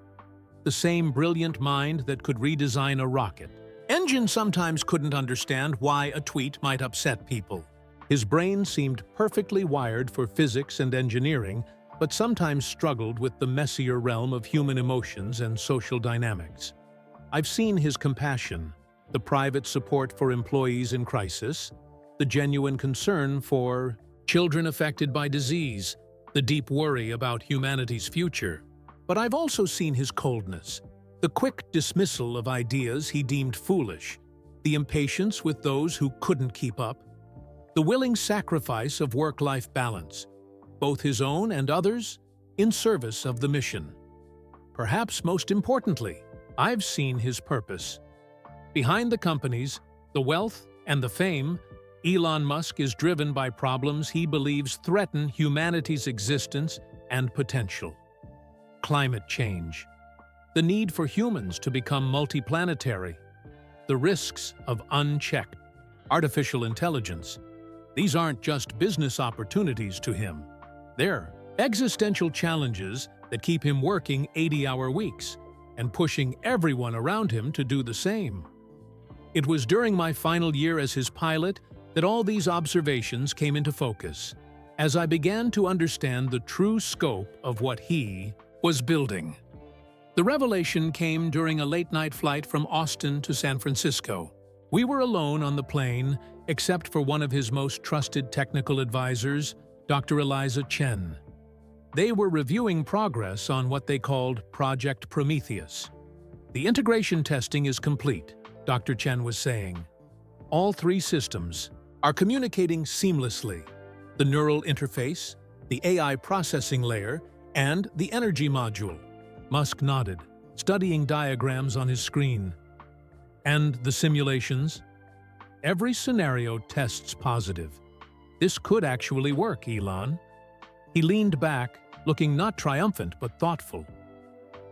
The same brilliant mind that could redesign a rocket engine sometimes couldn't understand why a tweet might upset people. His brain seemed perfectly wired for physics and engineering, but sometimes struggled with the messier realm of human emotions and social dynamics. I've seen his compassion, the private support for employees in crisis, the genuine concern for children affected by disease, the deep worry about humanity's future. But I've also seen his coldness, the quick dismissal of ideas he deemed foolish, the impatience with those who couldn't keep up, the willing sacrifice of work-life balance, both his own and others, in service of the mission. Perhaps most importantly, I've seen his purpose. Behind the companies, the wealth, and the fame, Elon Musk is driven by problems he believes threaten humanity's existence and potential. Climate change, the need for humans to become multiplanetary, the risks of unchecked artificial intelligence. These aren't just business opportunities to him. They're existential challenges that keep him working 80-hour weeks and pushing everyone around him to do the same. It was during my final year as his pilot that all these observations came into focus, as I began to understand the true scope of what he was building. The revelation came during a late-night flight from Austin to San Francisco. We were alone on the plane, except for one of his most trusted technical advisors, Dr. Eliza Chen. They were reviewing progress on what they called Project Prometheus. The integration testing is complete, Dr. Chen was saying. All three systems are communicating seamlessly: the neural interface, the AI processing layer, and the energy module. Musk nodded, studying diagrams on his screen. And the simulations? Every scenario tests positive. This could actually work, Elon. He leaned back, looking not triumphant but thoughtful.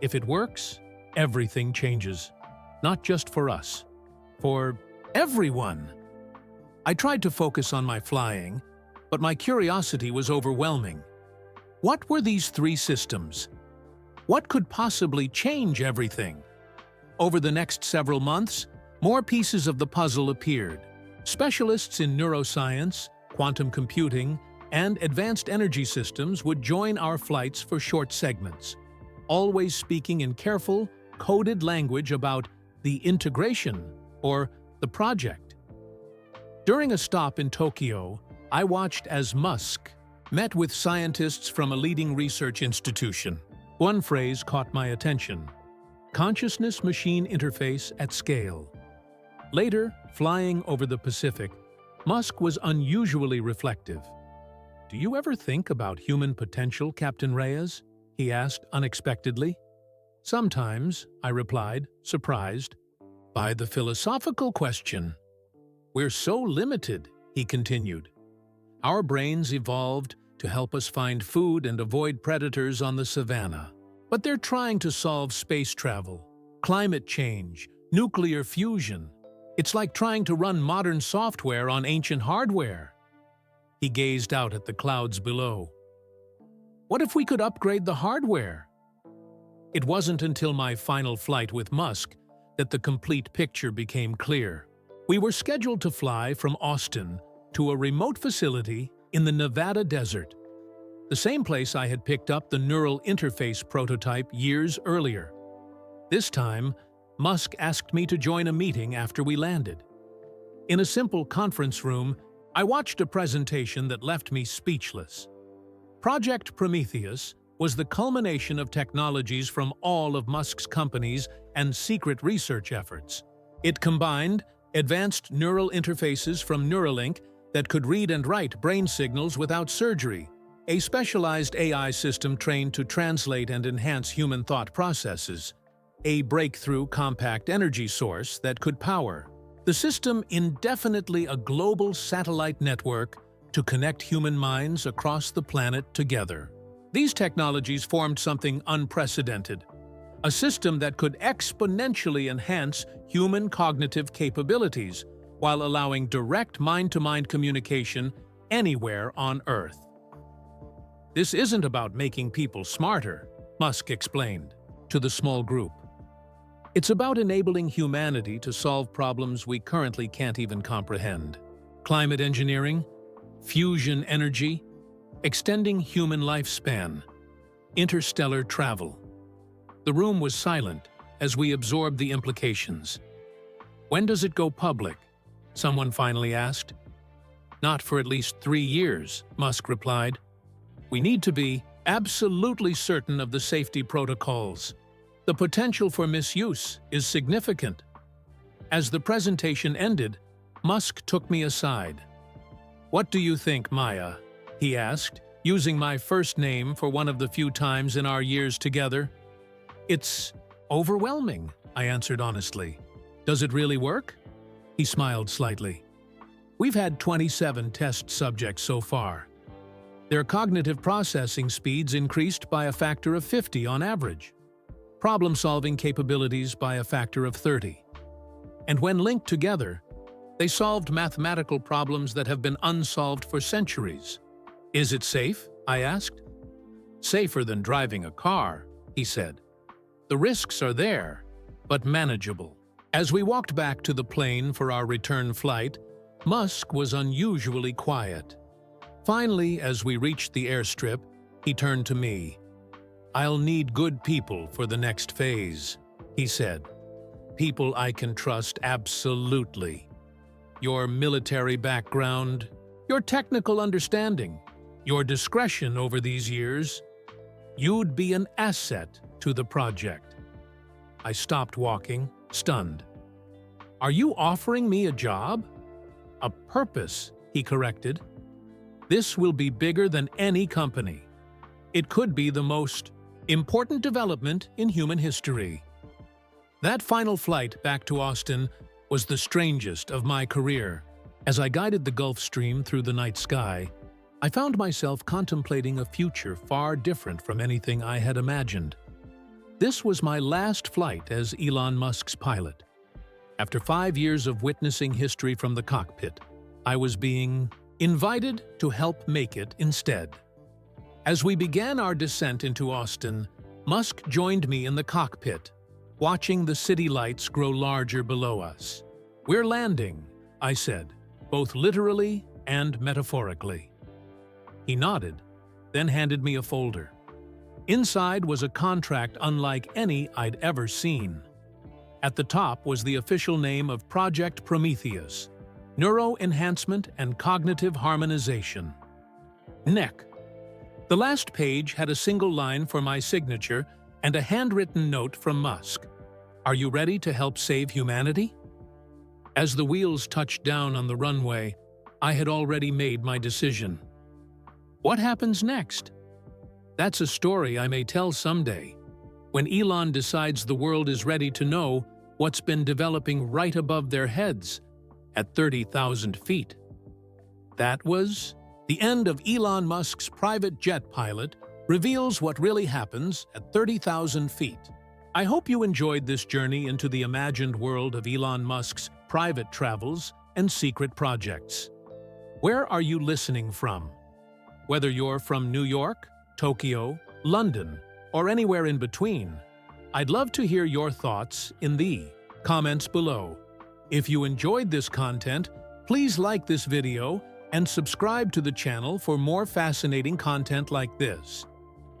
If it works, everything changes. Not just for us, for everyone. I tried to focus on my flying, but my curiosity was overwhelming. What were these three systems? What could possibly change everything? Over the next several months, more pieces of the puzzle appeared. Specialists in neuroscience, quantum computing, and advanced energy systems would join our flights for short segments, always speaking in careful, coded language about the integration, or the project. During a stop in Tokyo, I watched as Musk met with scientists from a leading research institution. One phrase caught my attention: consciousness-machine interface at scale. Later, flying over the Pacific, Musk was unusually reflective. "Do you ever think about human potential, Captain Reyes?" he asked unexpectedly. "Sometimes," I replied, surprised by the philosophical question. "We're so limited," he continued. "Our brains evolved to help us find food and avoid predators on the savannah. But they're trying to solve space travel, climate change, nuclear fusion. It's like trying to run modern software on ancient hardware." He gazed out at the clouds below. "What if we could upgrade the hardware?" It wasn't until my final flight with Musk that the complete picture became clear. We were scheduled to fly from Austin to a remote facility in the Nevada desert, the same place I had picked up the neural interface prototype years earlier. This time, Musk asked me to join a meeting after we landed. In a simple conference room, I watched a presentation that left me speechless. Project Prometheus was the culmination of technologies from all of Musk's companies and secret research efforts. It combined advanced neural interfaces from Neuralink that could read and write brain signals without surgery, a specialized AI system trained to translate and enhance human thought processes, a breakthrough compact energy source that could power the system indefinitely, a global satellite network to connect human minds across the planet together. These technologies formed something unprecedented, a system that could exponentially enhance human cognitive capabilities while allowing direct mind-to-mind communication anywhere on Earth. "This isn't about making people smarter," Musk explained to the small group. "It's about enabling humanity to solve problems we currently can't even comprehend. Climate engineering, fusion energy, extending human lifespan, interstellar travel." The room was silent as we absorbed the implications. When does it go public? Someone finally asked. Not for at least 3 years, Musk replied. We need to be absolutely certain of the safety protocols. The potential for misuse is significant. As the presentation ended, Musk took me aside. What do you think, Maya? He asked, using my first name for one of the few times in our years together. It's overwhelming, I answered honestly. Does it really work? He smiled slightly. We've had 27 test subjects so far. Their cognitive processing speeds increased by a factor of 50 on average. Problem-solving capabilities by a factor of 30. And when linked together, they solved mathematical problems that have been unsolved for centuries. Is it safe? I asked. Safer than driving a car, he said. The risks are there, but manageable. As we walked back to the plane for our return flight, Musk was unusually quiet. Finally, as we reached the airstrip, he turned to me. I'll need good people for the next phase, he said. People I can trust absolutely. Your military background, your technical understanding, your discretion over these years, you'd be an asset to the project. I stopped walking, stunned. Are you offering me a job? A purpose, he corrected. This will be bigger than any company. It could be the most important development in human history. That final flight back to Austin was the strangest of my career. As I guided the Gulf Stream through the night sky, I found myself contemplating a future far different from anything I had imagined. This was my last flight as Elon Musk's pilot. After 5 years of witnessing history from the cockpit, I was being invited to help make it instead. As we began our descent into Austin, Musk joined me in the cockpit, watching the city lights grow larger below us. We're landing, I said, both literally and metaphorically. He nodded, then handed me a folder. Inside was a contract unlike any I'd ever seen. At the top was the official name of Project Prometheus, Neuro Enhancement and Cognitive Harmonization. NEC. The last page had a single line for my signature and a handwritten note from Musk. Are you ready to help save humanity? As the wheels touched down on the runway, I had already made my decision. What happens next? That's a story I may tell someday, when Elon decides the world is ready to know what's been developing right above their heads at 30,000 feet. That was the end of Elon Musk's private jet pilot reveals what really happens at 30,000 feet. I hope you enjoyed this journey into the imagined world of Elon Musk's private travels and secret projects. Where are you listening from? Whether you're from New York, Tokyo, London, or anywhere in between, I'd love to hear your thoughts in the comments below. If you enjoyed this content, please like this video and subscribe to the channel for more fascinating content like this.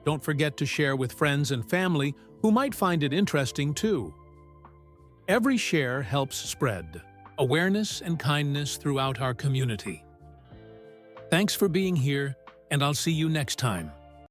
Don't forget to share with friends and family who might find it interesting too. Every share helps spread awareness and kindness throughout our community. Thanks for being here, and I'll see you next time.